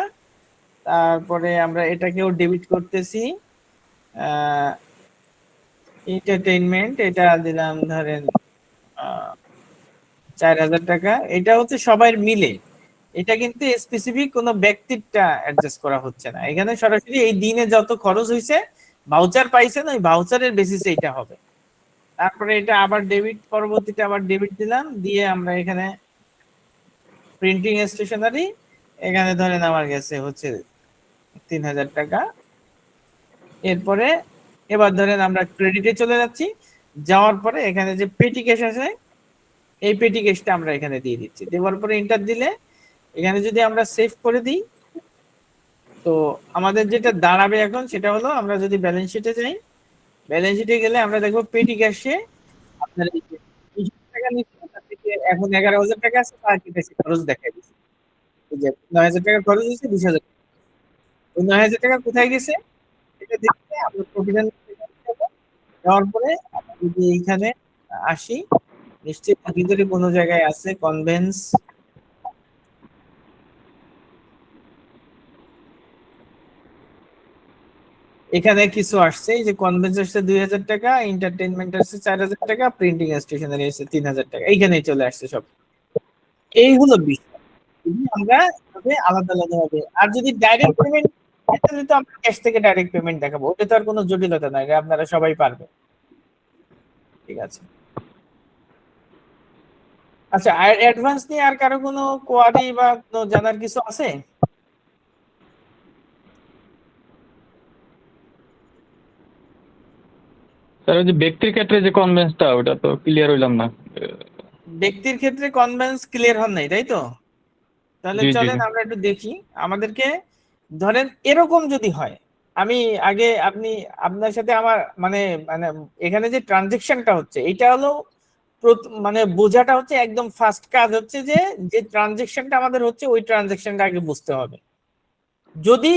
S1: তারপরে আমরা এটাকেও ডেবিট করতেছি, এন্টারটেইনমেন্ট এটা দিলাম ধরেন 4000 টাকা। এটা হচ্ছে সবাই মিলে, এটা কিন্তু স্পেসিফিক কোনো ব্যক্তিরটা অ্যাডজাস্ট করা হচ্ছে না, এখানে সরাসরি এই দিনে যত খরচ হয়েছে ভাউচার পাইছেন ওই ভাউচারের বেসিসে এটা হবে। তারপরে এটা আবার ডেবিট, পরবর্তীতে আবার ডেবিট দিলাম, দিয়ে আমরা এখানে প্রিন্টিং স্টেশনারি এখানে ধরেন আমার গেছে হচ্ছে 3000 টাকা। এরপরে এবার ধরেন আমরা ক্রেডিটে চলে যাচ্ছি, যাওয়ার পরে এখানে যে পেটি ক্যাশ আছে এই পেটি ক্যাশটা আমরা এখানে দিয়ে দিচ্ছি, দেওয়ার পরে এন্টার দিলে এখানে যদি আমরা সেভ করে দিই তো আমাদের যেটা দাঁড়াবে এখন সেটা হলো, আমরা যদি ব্যালেন্স শিটে যাই, ব্যালেন্স শিটে গেলে আমরা দেখবো পেটি ক্যাশে আপনার এই যে 20 টাকা নিচ্ছে তার থেকে এখন 11000 টাকা আছে, তার কি বেশি খরচ দেখাই দিচ্ছে, এই যে 9000 টাকা খরচ হয়েছে 20000, ওই 9000 টাকা কোথায় গেছে এটা দেখতে আমরা প্রফিট এন্ড লস যাব। যাওয়ার পরে আমরা যদি এইখানে আসি, নিশ্চিত ভিতরে কোনো জায়গায় আছে কনভেন্স, এখানে কিছু আসছে, এই যে কনভেন্স আসছে 2000 টাকা, এন্টারটেইনমেন্ট আসছে 4000 টাকা, প্রিন্টিং স্টেশনারি আসছে 3000 টাকা, এইখানেই চলে আসছে সব। এই হলো বিষয়, যদি আমরা এভাবে আলাদা আলাদা হবে। আর যদি ডাইরেক্ট পেমেন্ট, তাহলে তো আমরা ক্যাশ থেকে ডাইরেক্ট পেমেন্ট দেখাবো, ওটা তো আর কোনো জটিলতা নাই, এটা আপনারা সবাই পারবে, ঠিক আছে। আচ্ছা, আর অ্যাডভান্স নিয়ে আর কারো কোনো কোয়ারি বা কোনো জানার কিছু আছে?
S2: স্যার ওই যে ব্যক্তির ক্ষেত্রে যে কনভেন্সটা ওটা তো ক্লিয়ার হইলাম না।
S1: ব্যক্তির ক্ষেত্রে কনভেন্স ক্লিয়ার হন নাই, তাই তো? তাহলে
S2: জি জি
S1: চলেন
S2: জি
S1: আমরা একটু দেখি আমাদেরকে, ধরেন এরকম যদি হয়, আমি আগে আপনার সাথে আমার মানে মানে এখানে যে ট্রানজেকশনটা হচ্ছে এটা হলো মানে বোঝাটা হচ্ছে একদম ফার্স্ট কাজ হচ্ছে যে যে ট্রানজেকশনটা আমাদের হচ্ছে ওই ট্রানজেকশনটা আগে বুঝতে হবে। যদি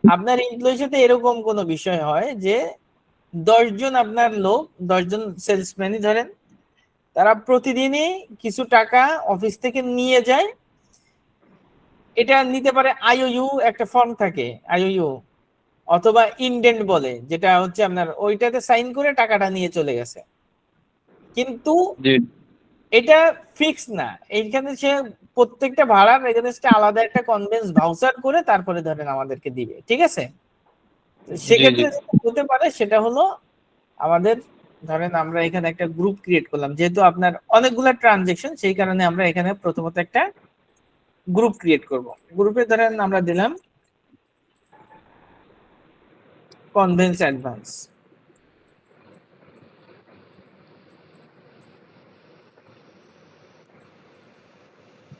S1: আপনার এমপ্লয়ির সাথে এরকম কোনো বিষয় হয় যে 10 জন আপনার লোক, 10 জন সেলসম্যানই ধরেন, তারা প্রতিদিনই কিছু টাকা অফিস থেকে নিয়ে যায়, এটা নিতে পারে আইওইউ একটা ফর্ম থাকে আইওইউ, অথবা ইনডেন্ট বলে, যেটা হচ্ছে আপনার ওইটাতে সাইন করে টাকাটা নিয়ে চলে গেছে, কিন্তু
S2: জি
S1: এটা ফিক্স না, এইখানে সে প্রত্যেকটা ভাড়ার এগেনস্টে আলাদা একটা কনভেন্স ভাউচার করে তারপরে ধরেন আমাদেরকে দিবে, ঠিক আছে। তো
S2: জি জি
S1: সেক্ষেত্রে যেটা হতে পারে সেটা হলো আমাদের, ধরেন আমরা এখানে একটা গ্রুপ ক্রিয়েট করলাম, যেহেতু আপনার অনেকগুলো ট্রানজেকশন সেই কারণে আমরা এখানে প্রথমত একটা গ্রুপ ক্রিয়েট করব। গ্রুপে ধরেন আমরা দিলাম কনভেন্স অ্যাডভান্স,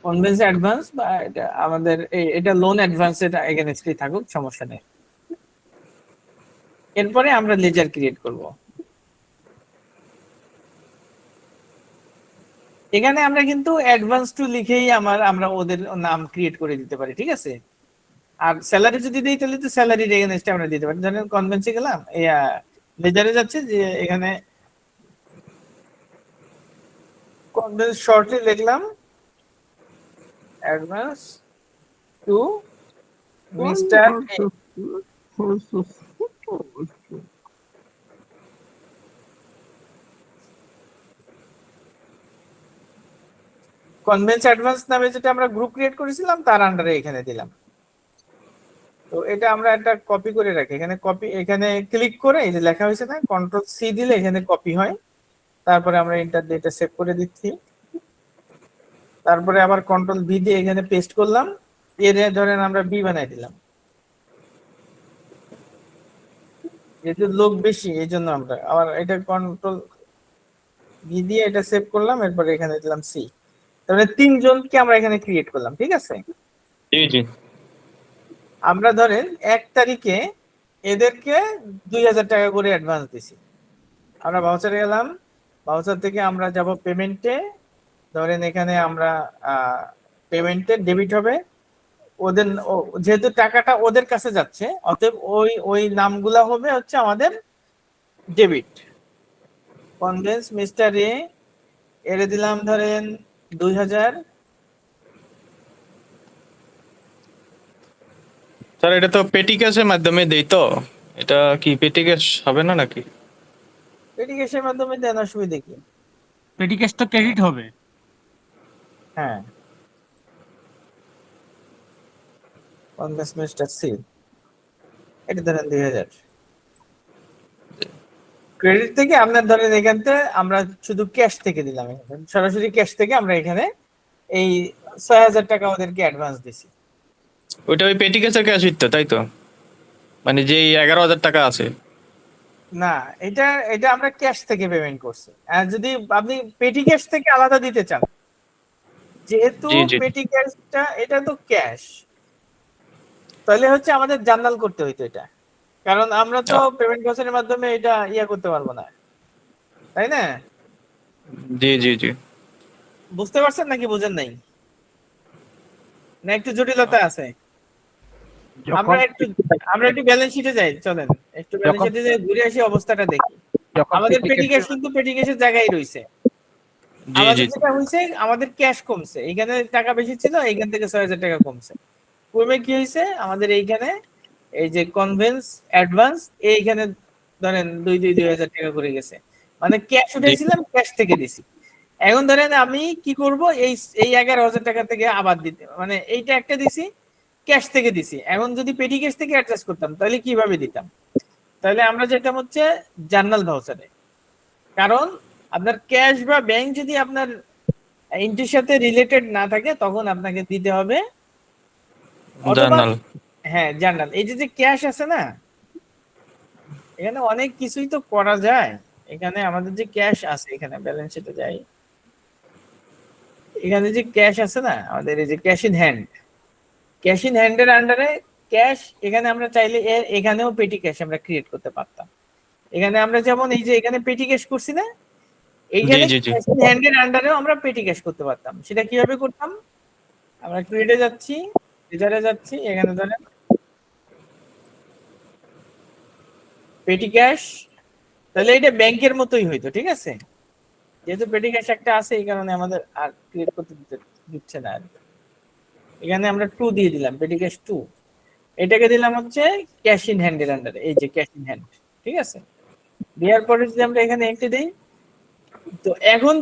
S1: কনভেন্স অ্যাডভান্স বা এটা আমাদের এটা লোন অ্যাডভান্স, এটা এগেনস্টলি থাকুক, সমস্যা নেই। এরপরে আমরা লেজার ক্রিয়েট করব, এখানে আমরা কিন্তু অ্যাডভান্স টু লিখেই আমরা ওদের নাম ক্রিয়েট করে দিতে পারি, ঠিক আছে। আর স্যালারি যদি দিই তাহলে তো স্যালারির এগেনস্টে আমরা দিতে পারি, ধরেন কনভেন্সে গেলাম, লেজারে যাচ্ছে যে এখানে কনভেন্স শর্টলি লিখলাম advance to mister convince advance নামে যেটা আমরা গ্রুপ ক্রিয়েট করেছিলাম তার আন্ডারে এখানে দিলাম। তো তো এটা আমরা একটা কপি করে রাখি, এখানে কপি, এখানে ক্লিক করে এই যে লেখা হয়েছে না, কন্ট্রোল সি দিলে এখানে কপি হয়, তারপরে আমরা এন্টার দিয়ে এটা সেভ করে দিচ্ছি, তারপরে আবার কন্ট্রোল ভি দিয়ে এখানে পেস্ট করলাম, এর ধরেন আমরা বি বানাই দিলাম, যেহেতু লোক বেশি এই জন্য আমরা আবার এটা কন্ট্রোল ভি দিয়ে এটা সেভ করলাম, এরপরে এখানে দিলাম সি, তাহলে 3 জনকে আমরা এখানে ক্রিয়েট করলাম, ঠিক আছে।
S2: জি জি।
S1: আমরা ধরেন 1 তারিখে এদেরকে 2000 টাকা করে অ্যাডভান্স দিছি, আমরা ভাউচারে গেলাম, ভাউচার থেকে আমরা যাব পেমেন্টে, ধরেন এখানে আমরা পেমেন্টে ডেবিট হবে, ওদের যেহেতু টাকাটা ওদের কাছে যাচ্ছে, অতএব ওই নামগুলা হবে হচ্ছে আমাদের ডেবিট। কনভেন্স মিস্টার এ এর দিলাম ধরেন 2000,
S2: স্যার এটা তো পেটি ক্যাশের মাধ্যমে দেই, তো এটা কি পেটি ক্যাশ হবে না নাকি?
S1: পেটি ক্যাশের মাধ্যমে দেন, অসুবিধা কি?
S5: পেটি ক্যাশ তো ক্রেডিট হবে।
S1: হ্যাঁ, কনভেন্স মিস্টার সি এটা ধরেন 2000, ক্রেডিট থেকে আপনার ধরেন এখান থেকে আমরা শুধু ক্যাশ থেকে দিলাম, সরাসরি ক্যাশ থেকে আমরা এখানে এই 6000 টাকা ওদেরকে অ্যাডভান্স দিছি।
S2: ওইটা ওই পেটি ক্যাশের ক্যাশ তো, তাই তো? মানে যে 11,000 টাকা আছে।
S1: না, এটা এটা আমরা ক্যাশ থেকে পেমেন্ট করছি, আর যদি আপনি পেটি ক্যাশ থেকে আলাদা দিতে চান, যেহেতু
S2: জি জি।
S1: পেটি ক্যাশটা এটা তো ক্যাশ, তাহলে হচ্ছে আমাদের জার্নাল করতে হইতো এটা, কারণ আমরা তো পেমেন্ট ভাউচারের মাধ্যমে এটা করতে পারবো না, তাই না?
S2: জি জি জি।
S1: বুঝতে পারছেন নাকি বুঝেন নাই, না একটু জটিলতা আছে? আমরা একটু ব্যালেন্স শিটে যাই, চলেন একটু ব্যালেন্স শিটে যাই, ঘুরে আসি, অবস্থাটা দেখি। আমাদের পেটি ক্যাশ কিন্তু পেটি ক্যাশের জায়গায় রইছে,
S2: জি
S1: আমাদের
S2: জি।
S1: যেটা হইছে আমাদের ক্যাশ কমছে, এইখানে টাকা বেশি ছিল, এইখান থেকে 6000 টাকা কমছে, কমে কি হইছে আমাদের এইখানে এই যে কনভেন্স অ্যাডভান্স এইখানে ধরেন 2000 টাকা করে গেছে, মানে ক্যাশ উঠাইছিলাম ক্যাশ থেকে দিছি। এখন ধরেন আমি কি করব, এই 11,000 টাকা থেকে আবার দিতে, মানে এইটা একটা দিছি ক্যাশ থেকে দিছি, এখন যদি পেটি ক্যাশ থেকে অ্যাডজাস্ট করতাম তাহলে কিভাবে দিতাম? তাহলে আমরা যেটা হচ্ছে জার্নাল ভাউচারে, কারণ আপনার ক্যাশ বা ব্যাংক যদি আপনার ইন্টির সাথে রিলেটেড না থাকে তখন আপনাকে দিতে হবে অথবা
S2: জার্নাল।
S1: হ্যাঁ জার্নাল। এই যে ক্যাশ আছে না, এখানে অনেক কিছুই তো করা যায়, এখানে আমাদের যে ক্যাশ আছে, এখানে ব্যালেন্স শিটে যাই, এখানে যে ক্যাশ আছে না আমাদের, এই যে cash in hand, cash in হ্যান্ডের আন্ডারে ক্যাশ, এখানে আমরা চাইলে এখানেও পেটি ক্যাশ আমরা ক্রিয়েট করতে পারতাম, এখানে আমরা যেমন এই যে এখানে পেটি ক্যাশ করছি না,
S2: জি
S1: এইখানে
S2: জি জি।
S1: ক্যাশ ইন হ্যান্ডের আন্ডারেও আমরা পেটি ক্যাশ করতে পারতাম। সেটা কিভাবে করতাম? আমরা ক্রিয়েটে যাচ্ছি, লেজারে যাচ্ছি, এখানে ধরেন পেটি ক্যাশ, তাহলে এটা ব্যাংকের মতোই হইতো, ঠিক আছে, যেহেতু পেটি ক্যাশ একটা আছে এই কারণে আমাদের আর ক্রিয়েট করতে দিচ্ছে না। এখানে আমরা 2 দিয়ে দিলাম, পেটি ক্যাশ 2, এটাকে দিলাম হচ্ছে ক্যাশ ইন হ্যান্ডের আন্ডারে, এই যে ক্যাশ ইন হ্যান্ড, ঠিক আছে। দেওয়ার পরে যদি আমরা এখানে এন্ট্রি দেই, তো এখন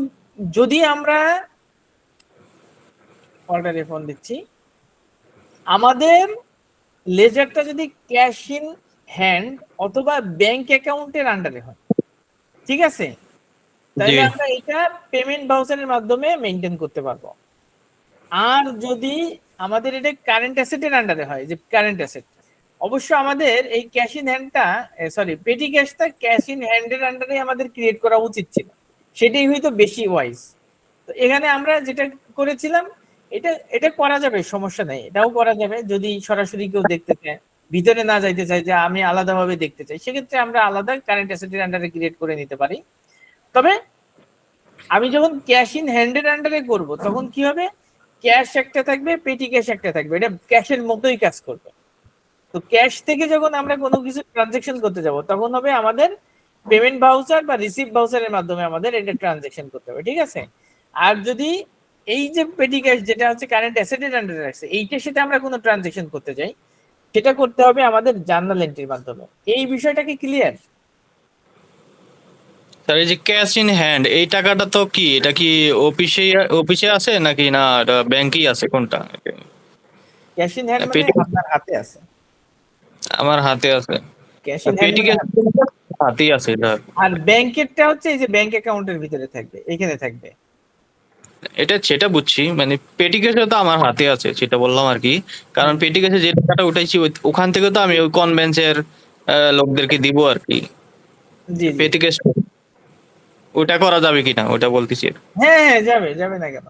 S1: যদি আমরা অর্ডারে ফোন দিচ্ছি, আমাদের লেজারটা যদি ক্যাশ ইন হ্যান্ড অথবা ব্যাংক অ্যাকাউন্টের আন্ডারে হয়, ঠিক আছে, তাহলে
S2: জি।
S1: আমরা এটা পেমেন্ট ভাউচারের মাধ্যমে মেইনটেইন করতে পারবো। আর যদি আমাদের এটা কারেন্ট অ্যাসেটের আন্ডারে হয়, যে কারেন্ট অ্যাসেট, অবশ্য আমাদের এই ক্যাশ ইন হ্যান্ডটা, সরি পেটি ক্যাশটা ক্যাশ ইন হ্যান্ডের আন্ডারে আমাদের ক্রিয়েট করা উচিত ছিল, সেটাই হয়তো বেশি ওয়াইজ। তো এখানে আমরা যেটা করেছিলাম, এটা এটা করা যাবে, সমস্যা নেই, এটাও করা যাবে যদি সরাসরি কেউ দেখতে চায়, ভিতরে না যাইতে চাই যে আমি আলাদাভাবে দেখতে চাই, সেক্ষেত্রে আমরা আলাদা কারেন্ট অ্যাসেটের আন্ডারে ক্রিয়েট করে নিতে পারি। তবে আমি যখন ক্যাশ ইন হ্যান্ডের আন্ডারে করব তখন কি হবে, ক্যাশ একটা থাকবে, পেটি ক্যাশ একটা থাকবে, এটা ক্যাশের মতোই কাজ করবে। তো ক্যাশ থেকে যখন আমরা কোনো কিছু ট্রানজেকশন করতে যাব তখন হবে আমাদের পেমেন্ট ভাউচার বা রিসিভ ভাউচারের মাধ্যমে আমাদের এটা ট্রানজেকশন করতে হবে, ঠিক আছে। আর যদি এই যে পেটি ক্যাশ যেটা হচ্ছে কারেন্ট অ্যাসেটের আন্ডারে আছে, এইটার সাথে আমরা কোনো ট্রানজেকশন করতে চাই, সেটা করতে হবে আমাদের জার্নাল এন্ট্রির মাধ্যমে। এই বিষয়টা কি ক্লিয়ার?
S2: স্যার এই যে ক্যাশ ইন হ্যান্ড, এই টাকাটা তো কি, এটা কি অফিসে আছে নাকি না এটা ব্যাংকেই আছে, কোনটা?
S1: ক্যাশ ইন হ্যান্ড মানে
S2: পেটি
S1: আপনার হাতে আছে।
S2: আমার হাতে আছে,
S1: ক্যাশ ইন হ্যান্ড
S2: পেটি ক্যাশ হাতেই আছে এটা।
S1: আর ব্যাংকেরটা হচ্ছে এই যে ব্যাংক অ্যাকাউন্টের ভিতরে থাকবে, এখানে থাকবে।
S2: এটা সেটা বুঝছি, মানে পেটি ক্যাশে তো আমার হাতে আছে, সেটা বললাম আর কি। কারণ পেটি ক্যাশে যে টাকাটা উঠাইছি ওখান থেকে তো আমি ওই কনভেন্সের লোকদেরকে দিব আর কি।
S1: জি জি,
S2: পেটি ক্যাশ ওটা করা যাবে কিনা ওটা বলতেছি আর কি।
S1: হ্যাঁ হ্যাঁ, যাবে যাবে না কেন।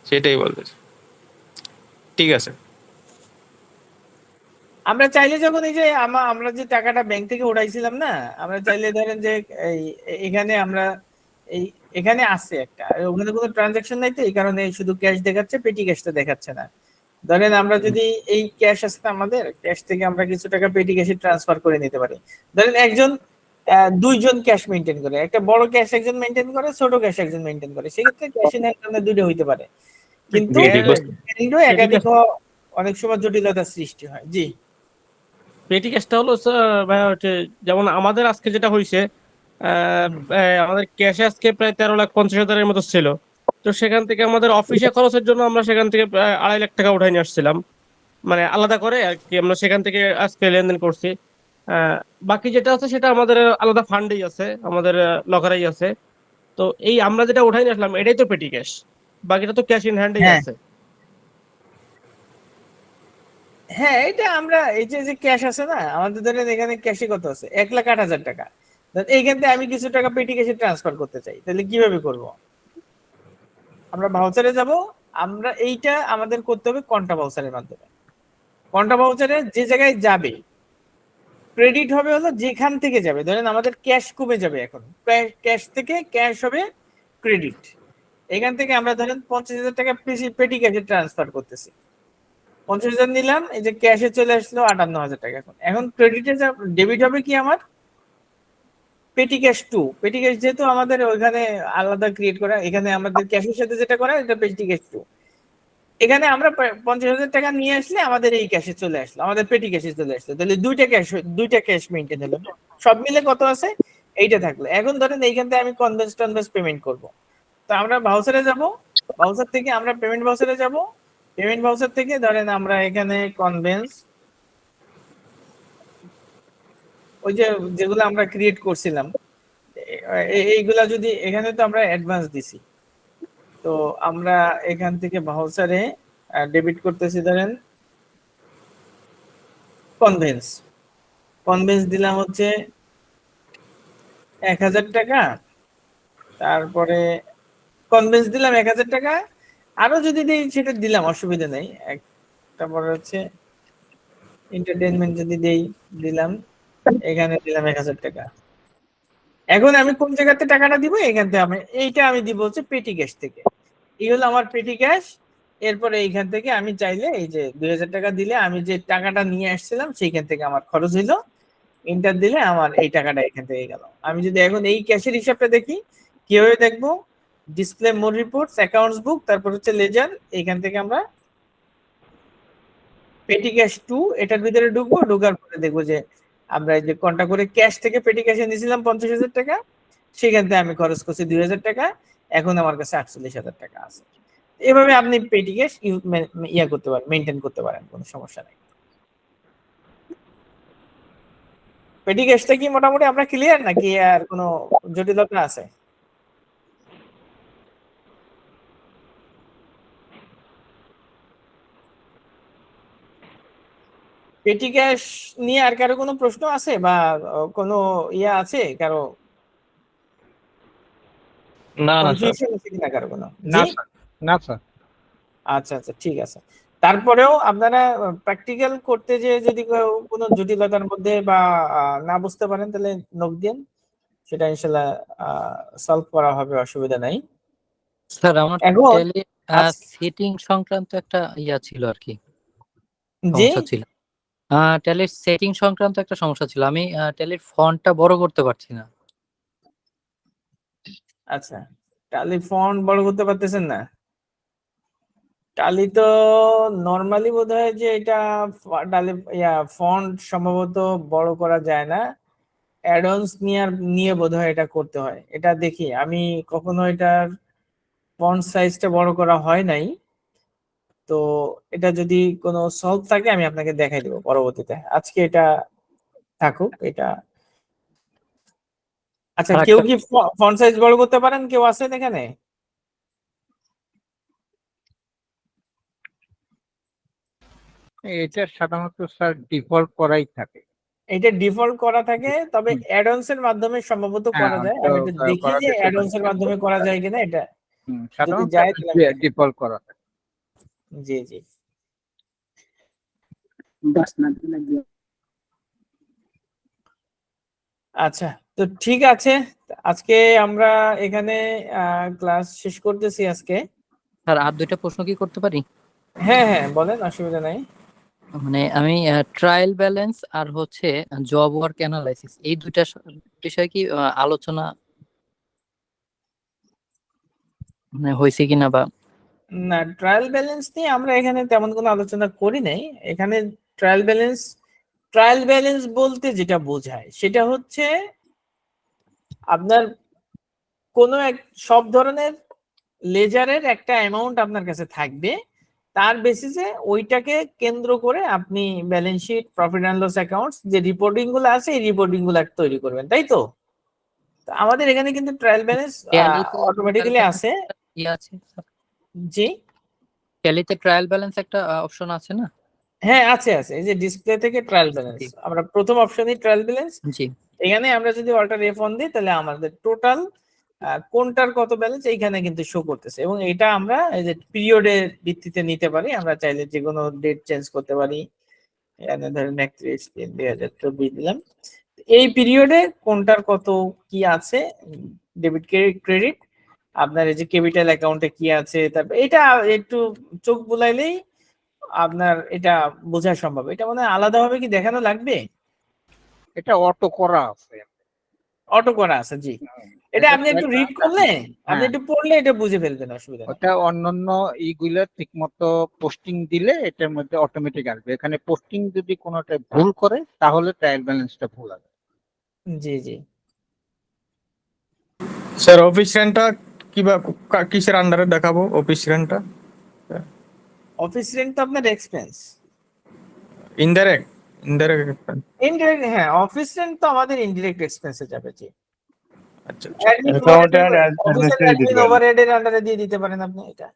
S2: সেটাই বলতেছি। ঠিক আছে।
S1: আমরা চাইলে যখন এই যে আমরা যে টাকাটা ব্যাংক থেকে উঠাইছিলাম না, আমরা চাইলে ধরেন যে এই এখানে আমরা এই এখানে আছে একটা, আর ওখানে কোনো ট্রানজাকশন নাই, তো এই কারণে শুধু ক্যাশ দেখাচ্ছে, পেটি ক্যাশটা দেখাচ্ছে না। ধরেন আমরা যদি এই ক্যাশ আছে না, আমাদের ক্যাশ থেকে আমরা কিছু টাকা পেটি ক্যাশে ট্রান্সফার করে নিতে পারি। ধরেন একজন দুইজন ক্যাশ মেনটেন করে, একটা বড় ক্যাশ একজন মেনটেন করে, ছোট ক্যাশ একজন মেনটেন করে, সেক্ষেত্রে ক্যাশ ইন হ্যান্ড দুটো হইতে পারে, কিন্তু
S2: জি, বুঝতে-
S1: একাধিক অনেক সময় জটিলতার সৃষ্টি হয়। জি
S6: পেটি ক্যাশটা হলো ভাইয়া হচ্ছে, যেমন আমাদের আজকে যেটা হয়েছে, আমাদের ক্যাশে আজকে প্রায় 13,50,000-এর মতো ছিল। তো সেখান থেকে আমাদের অফিসে খরচের জন্য আমরা সেখান থেকে প্রায় 2.5 লাখ টাকা উঠাই নিয়ে আসছিলাম, মানে আলাদা করে আর কি। আমরা সেখান থেকে আজকে লেনদেন করছি। আহ, বাকি যেটা আছে সেটা আমাদের আলাদা ফান্ডেই আছে, আমাদের লকারেই আছে। তো এই আমরা যেটা উঠাই নিয়ে আসলাম এটাই তো পেটি ক্যাশ, বাকিটা তো ক্যাশ ইন হ্যান্ডেই
S1: হ্যাঁ
S6: আছে।
S1: হ্যাঁ, এটা আমরা এই যে ক্যাশ আছে না আমাদের, ধরেন এখানে ক্যাশে কত আছে, 1,08,000 টাকা। ধরেন এইখান থেকে আমি কিছু টাকা পেটি ক্যাশে ট্রান্সফার করতে চাই, তাহলে কিভাবে করব? আমরা ভাউচারে যাব, আমরা এইটা আমাদের করতে হবে কন্টা ভাউচারের মাধ্যমে। কন্টা ভাউচারে যে জায়গায় যাবে, ক্রেডিট হবে হলো যেখান থেকে যাবে। ধরেন আমাদের ক্যাশ কমে যাবে, এখন ক্যাশ থেকে ক্যাশ হবে ক্রেডিট। এখান থেকে আমরা ধরেন 50,000 টাকা পেটি ক্যাশে ট্রান্সফার করতেছি, 50,000 নিলাম, এই যে ক্যাশে চলে আসলো 58,000 টাকা। এখন এখন ক্রেডিটে ডেবিট হবে কি আমার পেটি ক্যাশ টু। পেটি ক্যাশ যেহেতু আমাদের ওইখানে আলাদা ক্রিয়েট করা, এখানে আমাদের ক্যাশের সাথে যেটা করা এটা পেটি ক্যাশ টু। এখানে আমরা 50,000 টাকা নিয়ে আসলে আমাদের এই ক্যাশে চলে আসলো, আমাদের পেটি ক্যাশে চলে আসলো, তাহলে দুইটা ক্যাশ মেনটেন হলো। সব মিলে কত আছে এইটা থাকলো। এখন ধরেন এইখান থেকে আমি কনভেন্স পেমেন্ট করব, তো আমরা ভাউচারে যাব, ভাউচার থেকে আমরা পেমেন্ট ভাউচারে যাব, পেমেন্ট ভাউচার থেকে ধরেন আমরা এখানে কনভেন্স ওই যে যেগুলো আমরা ক্রিয়েট করছিলাম, এইগুলা যদি এখানে তো আমরা অ্যাডভান্স দিছি, তো আমরা এখান থেকে ভাউচারে ডেবিট করতেছি, ধরেন কনভেন্স কনভেন্স দিলাম হচ্ছে 1,000 টাকা, তারপরে কনভেন্স দিলাম 1,000 টাকা, আরো যদি দিই সেটা দিলাম, অসুবিধা নেই। তারপরে হচ্ছে এন্টারটেইনমেন্ট যদি দেই, দিলাম, এখানে দিলাম 1,000 টাকা। এখন আমি কোন জায়গাতে টাকাটা দিব, এখান থেকে এইটা আমি দিব হচ্ছে পেটি ক্যাশ থেকে। এই হলো আমার পেটি ক্যাশ। এরপরে এইখান থেকে আমি চাইলে এই যে 2,000 টাকা দিলে আমি যে টাকাটা নিয়ে আসছিলাম সেইখান থেকে আমার খরচ হইলো, ইন্টার দিলে আমার এই টাকাটা এখান থেকে গেল। আমি যদি এখন এই ক্যাশের হিসাবটা দেখি, কিভাবে দেখবো? ডিসপ্লে মোর রিপোর্টস, অ্যাকাউন্টস বুক, তারপর হচ্ছে লেজার। এইখান থেকে আমরা পেটি ক্যাশ টু এটার ভিতরে ঢুকবো, ঢোকার পরে দেখবো যে আমরা এই যে কন্টা করে ক্যাশ থেকে পেটি ক্যাশে নিয়েছিলাম 50,000 টাকা, সেখান থেকে আমি খরচ করছি 2,000 টাকা, এখন আমার কাছে 48,000 টাকা আছে। এভাবে আপনি পেটি ক্যাশ ইয়া করতে পারেন, মেনটেন করতে পারেন, কোনো সমস্যা নেই। পেটি ক্যাশটা কি মোটামুটি আমরা ক্লিয়ার, নাকি আর কোনো জটিলতা আছে? পেটি ক্যাশ নিয়ে আর কারো কোনো প্রশ্ন আছে, বা কোনো ইয়া আছে কারো,
S2: না না স্যার।
S1: কনফিউশন আছে কিনা কারো কোনো?
S5: না
S1: জি,
S5: স্যার, না স্যার।
S1: আচ্ছা আচ্ছা, ঠিক আছে। তারপরেও আপনারা প্র্যাকটিক্যাল করতে যে যদি কোনো জটিলতার মধ্যে বা না বুঝতে পারেন, তাহলে নক দিন, সেটা ইনশাল্লাহ সলভ করা হবে, অসুবিধা নাই।
S4: স্যার আমার
S1: এখন
S4: টেলি সেটিং সংক্রান্ত একটা ইয়া ছিল আর কি,
S1: জি,
S4: সমস্যা ছিল। টেলির সেটিং সংক্রান্ত একটা সমস্যা ছিল, আমি টেলির ফন্টটা বড় করতে পারছি না।
S1: আচ্ছা, টালি ফন্ট বড় করতে পারতেছেন না? টালি তো নর্মালি বোধ হয় যে এটা টালি ফন্ট সম্ভবত বড় করা যায় না, অ্যাডন্স নিয়ে বোধহয় এটা করতে হয়। এটা দেখি, আমি কখনো এটার ফন্ট সাইজটা বড় করা হয় নাই। তো এটা যদি কোনো সলভ থাকে আমি আপনাকে দেখাই দেবো পরবর্তীতে। আজকে এটা থাকুক এটা। আচ্ছা,
S4: আর
S1: কেউ
S4: একটা
S1: কি ফন্ট সাইজ বড় করতে পারেন? কেউ আছেন এখানে?
S5: এটা সাধারণত স্যার ডিফল্ট করাই থাকে।
S1: এটা ডিফল্ট করা থাকে, তবে
S5: হুম।
S1: অ্যাডঅনস এর মাধ্যমে সম্ভবত
S5: হ্যাঁ,
S1: করা যায়।
S5: তো
S1: আমি একটু দেখি
S5: করা
S1: যে
S5: যেতে পারে।
S1: অ্যাডঅনস এর মাধ্যমে করা যায় কিনা এটা। যদি
S5: সাধারণত
S1: যায় তাহলে আমি দেখাই।
S5: ডিফল্ট করা থাকে।
S1: জি জি। আচ্ছা, তো ঠিক আছে, আজকে আমরা এখানে ক্লাস শেষ করতেছি আজকে।
S4: স্যার আর দুইটা প্রশ্ন কি করতে পারি?
S1: হ্যাঁ হ্যাঁ, বলেন, অসুবিধা নাই।
S4: মানে আমি ট্রায়াল ব্যালেন্স আর হচ্ছে জব ওয়ার্ক অ্যানালাইসিস এই দুইটা বিষয় কি আলোচনা মানে হয়েছে কিনা বা
S1: না, ট্রায়াল ব্যালেন্স নিয়ে আমরা এখানে তেমন কোনো আলোচনা করি নাই। এখানে ট্রায়াল ব্যালেন্স বলতে যেটা বোঝায় সেটা হচ্ছে আপনার কোনো এক সব ধরনের লেজারের একটা অ্যামাউন্ট আপনার কাছে থাকবে, তার বেসিসে ওইটাকে কেন্দ্র করে আপনি balance sheet, profit and loss accounts যে রিপোর্টিং গুলো আছে এই রিপোর্টিং গুলো তৈরি করবেন, তাই তো? তো আমাদের এখানে কিন্তু ট্রায়াল ব্যালেন্স
S4: ট্যালিতে ট্রায়াল
S1: অটোমেটিক্যালি
S4: ব্যালেন্স
S1: আছে।
S4: ইয়ে আছে স্যার?
S1: জি
S4: ট্যালিতে ট্রায়াল ব্যালেন্স একটা অপশন আছে না?
S1: হ্যাঁ, আছে আছে, এই যে ডিসপ্লে থেকে ট্রায়াল ব্যালেন্স,
S4: জি
S1: আমরা প্রথম অপশনই ট্রায়াল ব্যালেন্স।
S4: জি।
S1: এখানে আমরা যদি অল্টার F1 দিই তাহলে আমাদের টোটাল কোনটার কত ব্যালেন্স এইখানে কিন্তু শো করতেছে, এবং এটা আমরা এই যে পিরিয়ডের ভিত্তিতে নিতে পারি। আমরা চাইলে যে কোনো ডেট চেঞ্জ করতে পারি। এখানে ধরেন 31/3/2024 দিলাম। এই পিরিয়ডে কোনটার কত কি আছে, ডেবিট ক্রেডিট, আপনার এই যে ক্যাপিটাল অ্যাকাউন্টে কি আছে, তারপর এটা একটু চোখ বুলাইলেই আপনার এটা বোঝা সম্ভব। এটা মানে আলাদাভাবে কি দেখানো লাগবে?
S5: এটা অটো করা আছে।
S1: অটো করা আছে, জি। এটা আপনি একটু রিড করলে, আপনি
S5: হ্যাঁ,
S1: একটু পড়লে এটা বুঝে ফেলবেন, অসুবিধা নেই।
S5: ওটা অন্যান্য ইগুলা ঠিক মতো পোস্টিং দিলে এটার মধ্যে অটোমেটিক আসবে। এখানে পোস্টিং যদি কোনোটা ভুল করে তাহলে ট্রায়াল ব্যালেন্সটা ভুল আসবে।
S1: জি জি।
S2: স্যার অফিস রেন্টটা কিসের আন্ডারে দেখাবো অফিস রেন্টটা?
S1: অফিস রেন্ট তো আপনার এক্সপেন্স।
S2: ইনডাইরেক্ট
S1: ইনডিরেক্ট, হ্যাঁ, অফিস রেন্ট তো আমাদের ইনডিরেক্ট এক্সপেন্সে যাবে, জি।
S2: আচ্ছা আচ্ছা।
S1: অ্যাডমিন
S7: অ্যাকাউন্ট্যান্ট
S1: অফিসের
S7: অ্যাডমিনিস্ট্রেটর দিতে
S1: অ্যাডমিন
S7: পারেন।
S1: ওভারহেডের আন্ডারে দিয়ে দিতে পারেন আপনি এটা।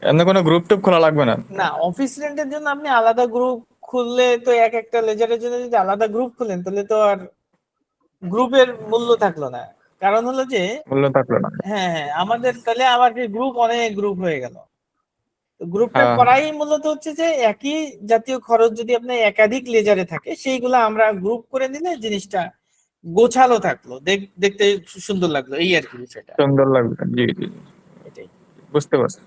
S2: এমনি কোনো গ্রুপ টুপ খোলা লাগবে না?
S1: না, অফিস রেন্টের জন্য আপনি আলাদা গ্রুপ খুললে তো এক একটা লেজারের জন্য যদি আলাদা গ্রুপ খুলেন তাহলে তো আর গ্রুপের মূল্য থাকলো না। কারণ হলো যে
S2: মূল্য থাকলো না।
S1: হ্যাঁ হ্যাঁ, আমাদের তাহলে আবার যে গ্রুপ অনেক গ্রুপ হয়ে গেল। গ্রুপটা
S2: হ্যাঁ
S1: করাই মূলত হচ্ছে যে একই জাতীয় খরচ যদি আপনার একাধিক লেজারে থাকে সেইগুলো আমরা গ্রুপ করে নিলে জিনিসটা গোছালো থাকলো, দেখতে সুন্দর লাগলো, এই আর কি বিষয়টা।
S2: সুন্দর লাগবে, জি জি জি,
S1: এটাই।
S2: বুঝতে পারছি।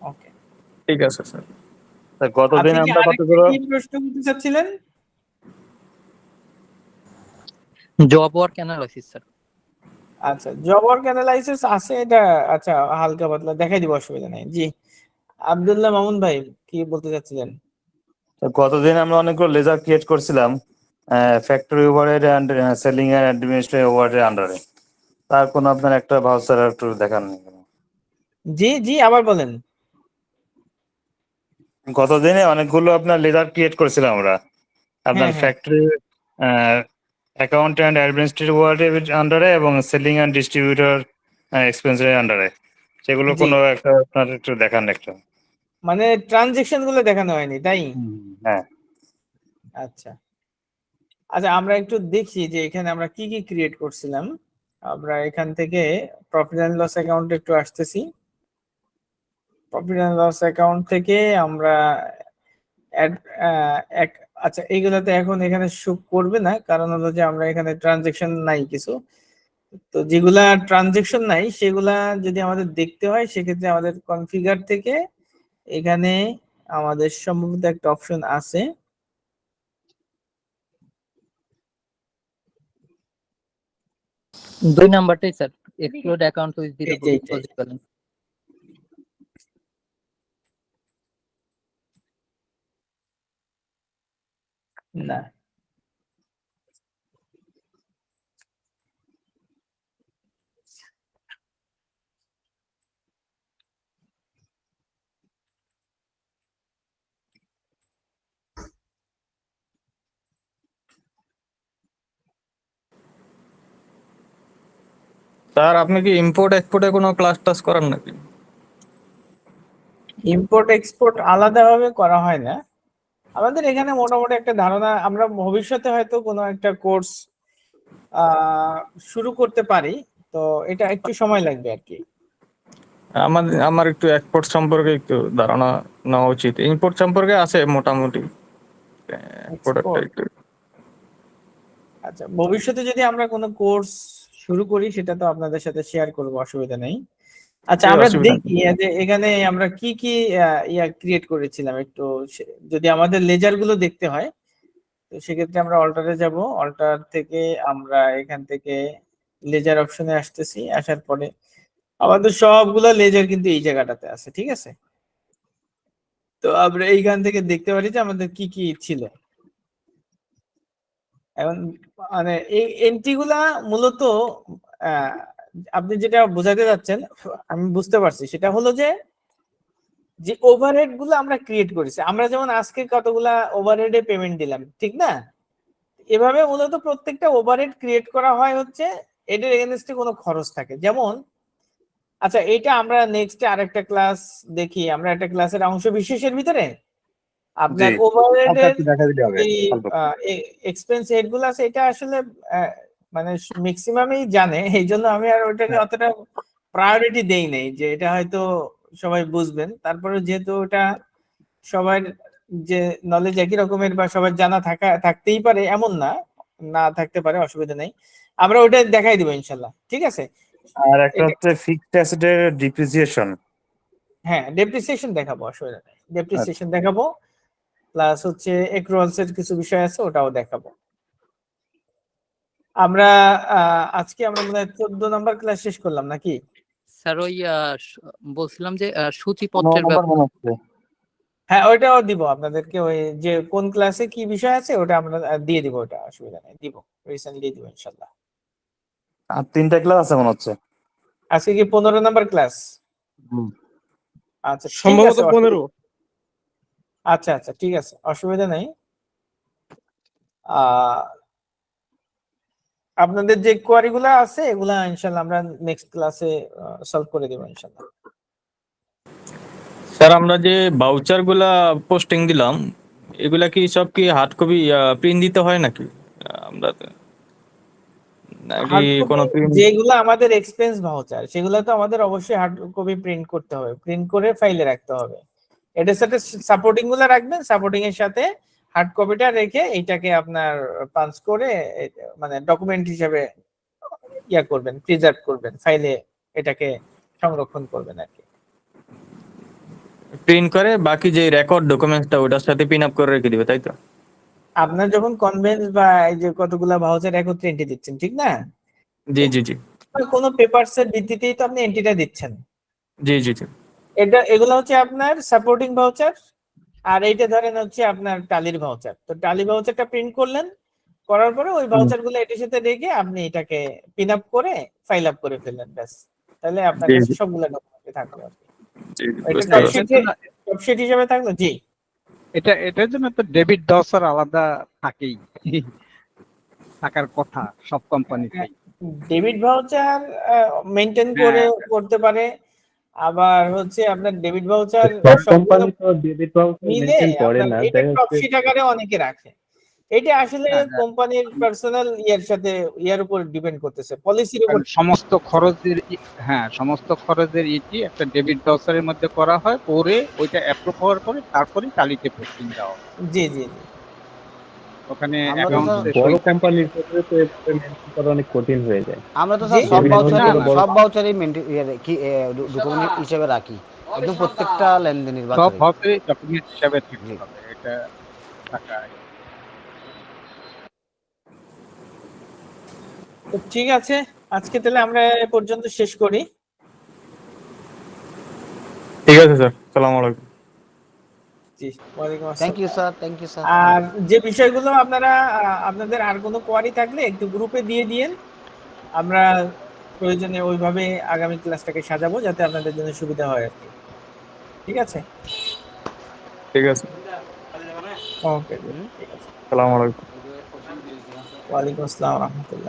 S1: ওকে।
S2: ঠিক আছে স্যার।
S7: স্যার গতদিন
S1: আপনি কি
S7: আমরা
S1: আরেকটা
S7: কতগুলো
S1: কি প্রশ্ন করতে চাচ্ছিলেন?
S4: Job work analysis sir.
S1: আচ্ছা, জব ওয়ার্ক অ্যানালাইসিস আছে এটা। আচ্ছা, হালকা পাতলা দেখাই দিব, অসুবিধা নেই, জি। আব্দুল্লাহ মামুন ভাই, কি বলতে চাচ্ছিলেন?
S7: গতদিন আমরা অনেকগুলো লেজার ক্রিয়েট করছিলাম ফ্যাক্টরি ওভারহেড অ্যান্ড সেলিং এর অ্যাডমিনিস্ট্রেটিভ ওভারহেড আন্ডারে। তার কোনো আপনার একটা ভাউচার একটু দেখান।
S1: জি জি, আবার বলেন।
S7: গতদিনে অনেকগুলো আপনার লেজার ক্রিয়েট করেছিলাম আমরা আপনার
S1: হ্যাঁ হ্যাঁ,
S7: factory account and administrative overhead আন্ডারে এবং সেলিং অ্যান্ড ডিস্ট্রিবিউটর এক্সপেন্সের আন্ডারে। সেগুলো
S1: জি,
S7: কোনো একটা আপনার একটু দেখান একটা।
S1: মানে ট্রানজেকশন গুলো দেখানো হয়নি, তাই?
S7: হ্যাঁ।
S1: আচ্ছা আচ্ছা, আমরা একটু দেখি যে এখানে আমরা কি কি ক্রিয়েট করছিলাম। আমরা এখান থেকে প্রফিট অ্যান্ড লস অ্যাকাউন্ট একটু আসতেছি। প্রফিট অ্যান্ড লস অ্যাকাউন্ট থেকে আমরা add, এক আচ্ছা, এইগুলাতে এখন এখানে শো করবে না, কারণ হলো যে আমরা এখানে ট্রানজেকশন নাই কিছু। তো যেগুলা ট্রানজেকশন নাই সেগুলা যদি আমাদের দেখতে হয় সেক্ষেত্রে আমাদের কনফিগার থেকে এখানে আমাদের সম্ভবত একটা অপশন আছে।
S4: দুই নাম্বারটাই স্যার, এক্সক্লুড অ্যাকাউন্ট উইথ
S1: এই যে এইটাই।
S4: Deposit balance.
S1: না,
S2: স্যার আপনি কি ইম্পোর্ট এক্সপোর্টে কোনো ক্লাস টাস করান নাকি?
S1: ইম্পোর্ট এক্সপোর্ট আলাদাভাবে করা হয় না। আমাদের এখানে মোটামুটি একটা ধারণা, আমরা ভবিষ্যতে হয়তো কোনো একটা কোর্স শুরু করতে পারি, তো এটা একটু সময় লাগবে আর কি।
S2: আমার একটু এক্সপোর্ট সম্পর্কে একটু ধারণা নেওয়া উচিত। ইম্পোর্ট সম্পর্কে আছে মোটামুটি, এক্সপোর্টটা একটু।
S1: আচ্ছা, ভবিষ্যতে যদি আমরা কোনো কোর্স শুরু করি সেটা তো আপনাদের সাথে শেয়ার করব, অসুবিধা নেই। আচ্ছা,
S2: এই
S1: আমরা
S2: অসুবিধা নেই।
S1: দেখি যে এখানে আমরা কি কি ক্রিয়েট করেছিলাম একটু, যদি আমাদের লেজার গুলো দেখতে হয় তো সেক্ষেত্রে আমরা অল্টারে যাব। অল্টার থেকে আমরা এখান থেকে লেজার অপশনে আসতেছি, আসার পরে আমাদের সবগুলো লেজার কিন্তু এই জায়গাটাতে আছে, ঠিক আছে? তো আমরা এইখান থেকে দেখতে পারি যে আমাদের কি কি ছিল। এখন মানে এই এন্ট্রি গুলা মূলত আহ, আপনি যেটা বোঝাতে যাচ্ছেন আমি বুঝতে পারছি, সেটা হলো যে যে ওভারহেড গুলো আমরা ক্রিয়েট করেছি, আমরা যেমন আজকে কতগুলা ওভারহেডে পেমেন্ট দিলাম, ঠিক না? এভাবে মূলত প্রত্যেকটা ওভারহেড ক্রিয়েট করা হয় হচ্ছে এটার এগেনস্টে কোনো খরচ থাকে। যেমন আচ্ছা, এটা আমরা নেক্সট আরেকটা ক্লাস দেখি, আমরা একটা ক্লাসের অংশ বিশেষের ভিতরে আপনার ওভারহেডের এই এক্সপেন্স হেড গুলো আছে, এটা আসলে মানে ম্যাক্সিমামই জানে, এই জন্য আমি আর ওটাকে অতটা প্রায়োরিটি দেই নাই, যে এটা হয়তো সবাই বুঝবেন। তারপরে যেহেতু ওটা সবার যে নলেজ একই রকমের বা সবার জানা থাকতেই পারে এমন না, না থাকতে পারে, অসুবিধা নেই, আমরা ওটা দেখাই দিব ইনশাল্লাহ, ঠিক আছে?
S7: আর একটা হচ্ছে ফিক্সড অ্যাসেটের ডিপ্রিসিয়েশন।
S1: হ্যাঁ, ডেপ্রিসিয়েশন দেখাবো, অসুবিধা নেই, ডেপ্রিসিয়েশন দেখাবো, প্লাস হচ্ছে এক্রুয়ালস এর কিছু বিষয় আছে ওটাও দেখাবো। আমরা আজকে আমরা মনে হয় 14 নম্বর ক্লাস শেষ করলাম নাকি?
S4: স্যার ওই বলছিলাম যে সূচিপত্রের ব্যাপারে।
S1: হ্যাঁ, ওইটাও দিব আপনাদেরকে, ওই যে কোন ক্লাসে কি বিষয় আছে ওটা আমরা দিয়ে দিব, ওটা অসুবিধা নেই, দিব, রিসেন্টলি দিব ইনশাআল্লাহ।
S7: আর 3টা ক্লাস আছে মনে হচ্ছে।
S1: আজকে কি 15 নম্বর ক্লাস? আচ্ছা, ঠিক
S6: সম্ভবত
S1: আছে,
S6: 15।
S1: আচ্ছা আচ্ছা, ঠিক আছে, অসুবিধা নেই। আহ আপনাদের যে কোয়ারি গুলা আছে এগুলা ইনশাআল্লাহ আমরা নেক্সট ক্লাসে সলভ করে দেব ইনশাআল্লাহ।
S2: স্যার আমরা যে ভাউচার গুলা পোস্টিং দিলাম, এগুলা কি সব কি হার্ড কপি প্রিন্ট দিতে হয় নাকি? আমরা নাকি
S1: হার্ড
S2: কোনো
S1: কপি
S2: প্রিন্ট?
S1: যেগুলো আমাদের এক্সপেন্স ভাউচার সেগুলো তো আমাদের অবশ্যই হার্ড কপি প্রিন্ট করতে হবে, প্রিন্ট করে ফাইলে রাখতে হবে। এটার সাথে সাপোর্টিং গুলো রাখবেন, সাপোর্টিং এর সাথে হার্ড কপিটা রেখে এইটাকে আপনার পাঞ্চ করে মানে ডকুমেন্ট হিসেবে ইয়া করবেন, প্রিজার্ভ করবেন, ফাইলে এটাকে সংরক্ষণ করবেন আর কি।
S2: প্রিন্ট করে বাকি যে রেকর্ড ডকুমেন্টসটা ওটার সাথে পিন আপ করে রেখে দিবে, তাই তো?
S1: আপনার যখন কনভেন্স বা এই যে কতগুলা ভাউচার একত্রে এন্ট্রি দিচ্ছেন, ঠিক না?
S2: জি জি জি
S1: কোনো পেপারস এর ভিত্তিতেই তো আপনি এন্ট্রিটা দিচ্ছেন।
S2: জি জি জি
S1: এগুলো হচ্ছে আপনার সাপোর্টিং ভাউচার, আর এইটা ধরেন হচ্ছে আপনার টালির ভাউচার। তো টালি ভাউচারটা প্রিন্ট করলেন, করার পরে ওই ভাউচার গুলো এটার সাথে রেখে আপনি এটাকে পিন আপ করে ফাইল আপ করে ফেললেন, ব্যাস। তাহলে আপনার
S2: জি,
S1: কাছে
S2: জি।
S1: সবগুলো ডকুমেন্ট থাকবে আর কি।
S2: জি,
S1: এটা
S2: বুঝতে
S1: টপ
S2: পারছি।
S1: শিট হিসেবে থাকলো। জি,
S5: এটার জন্য তো ডেবিট ভাউচার আলাদা থাকেই, থাকার কথা সব কোম্পানিতেই।
S1: ডেবিট ভাউচার মেইনটেইন করে করতে পারে, আবার হচ্ছে আপনার ডেবিট ভাউচার
S8: সব কোম্পানি তো ডেবিট ভাউচার
S1: মিলে
S8: মেনটেন করে
S1: আপনার
S8: না,
S1: এটা
S8: দেখা
S1: টপ
S8: যাচ্ছে
S1: শিট আকারে অনেকে রাখে। এটা আসলে
S5: হ্যাঁ, হ্যাঁ।
S1: কোম্পানির পার্সোনাল ইয়ার সাথে ইয়ার উপর ডিপেন্ড করতেছে, পলিসির উপর।
S5: কারণ সমস্ত খরচের ইটি একটা ডেবিট ভাউচারের মধ্যে করা হয়, পরে ওইটা অ্যাপ্রুভ হওয়ার পরে তারপরে টালিতে পোস্টিং দেওয়া হয়।
S1: জি জি জি।
S5: ওখানে
S8: আমরা তো
S5: অ্যাকাউন্টসে
S8: বড়
S5: সই থাকে।
S8: কোম্পানির ক্ষেত্রে তো এটা মেনটেন করা অনেক কঠিন হয়ে যায়।
S9: আমরা তো
S1: জি?
S9: স্যার সব
S8: ডেবিট
S9: ভাউচারই
S8: ভাউচার বড়
S9: সব ভাউচারই ডকুমেন্ট হিসেবে রাখি, একদম প্রত্যেকটা লেনদেনের
S5: সব
S9: বাজারে।
S5: ভাউচারই ডকুমেন্ট হিসাবে থাকতে হবে, এটা টাকা।
S1: তো ঠিক আছে, আজকে তাহলে আমরা এ পর্যন্ত শেষ করি।
S2: ঠিক আছে স্যার, সালাম আলাইকুম।
S1: জি, ওয়ালাইকুম
S9: থ্যাংক
S1: আসসালাম।
S9: You sir, thank you sir.
S1: আর যে বিষয়গুলো আপনারা আপনাদের আর কোনো কোয়ারি থাকলে একটু গ্রুপে দিয়ে দিয়েন, আমরা প্রয়োজনে ওইভাবে আগামী ক্লাসটাকে সাজাবো যাতে আপনাদের জন্য সুবিধা হয় আর কি। ঠিক আছে?
S2: ঠিক আছে,
S1: ওকে, ঠিক আছে।
S2: সালাম আলাইকুম।
S1: ওয়ালাইকুম আসসালাম রহমতুল্লাহ।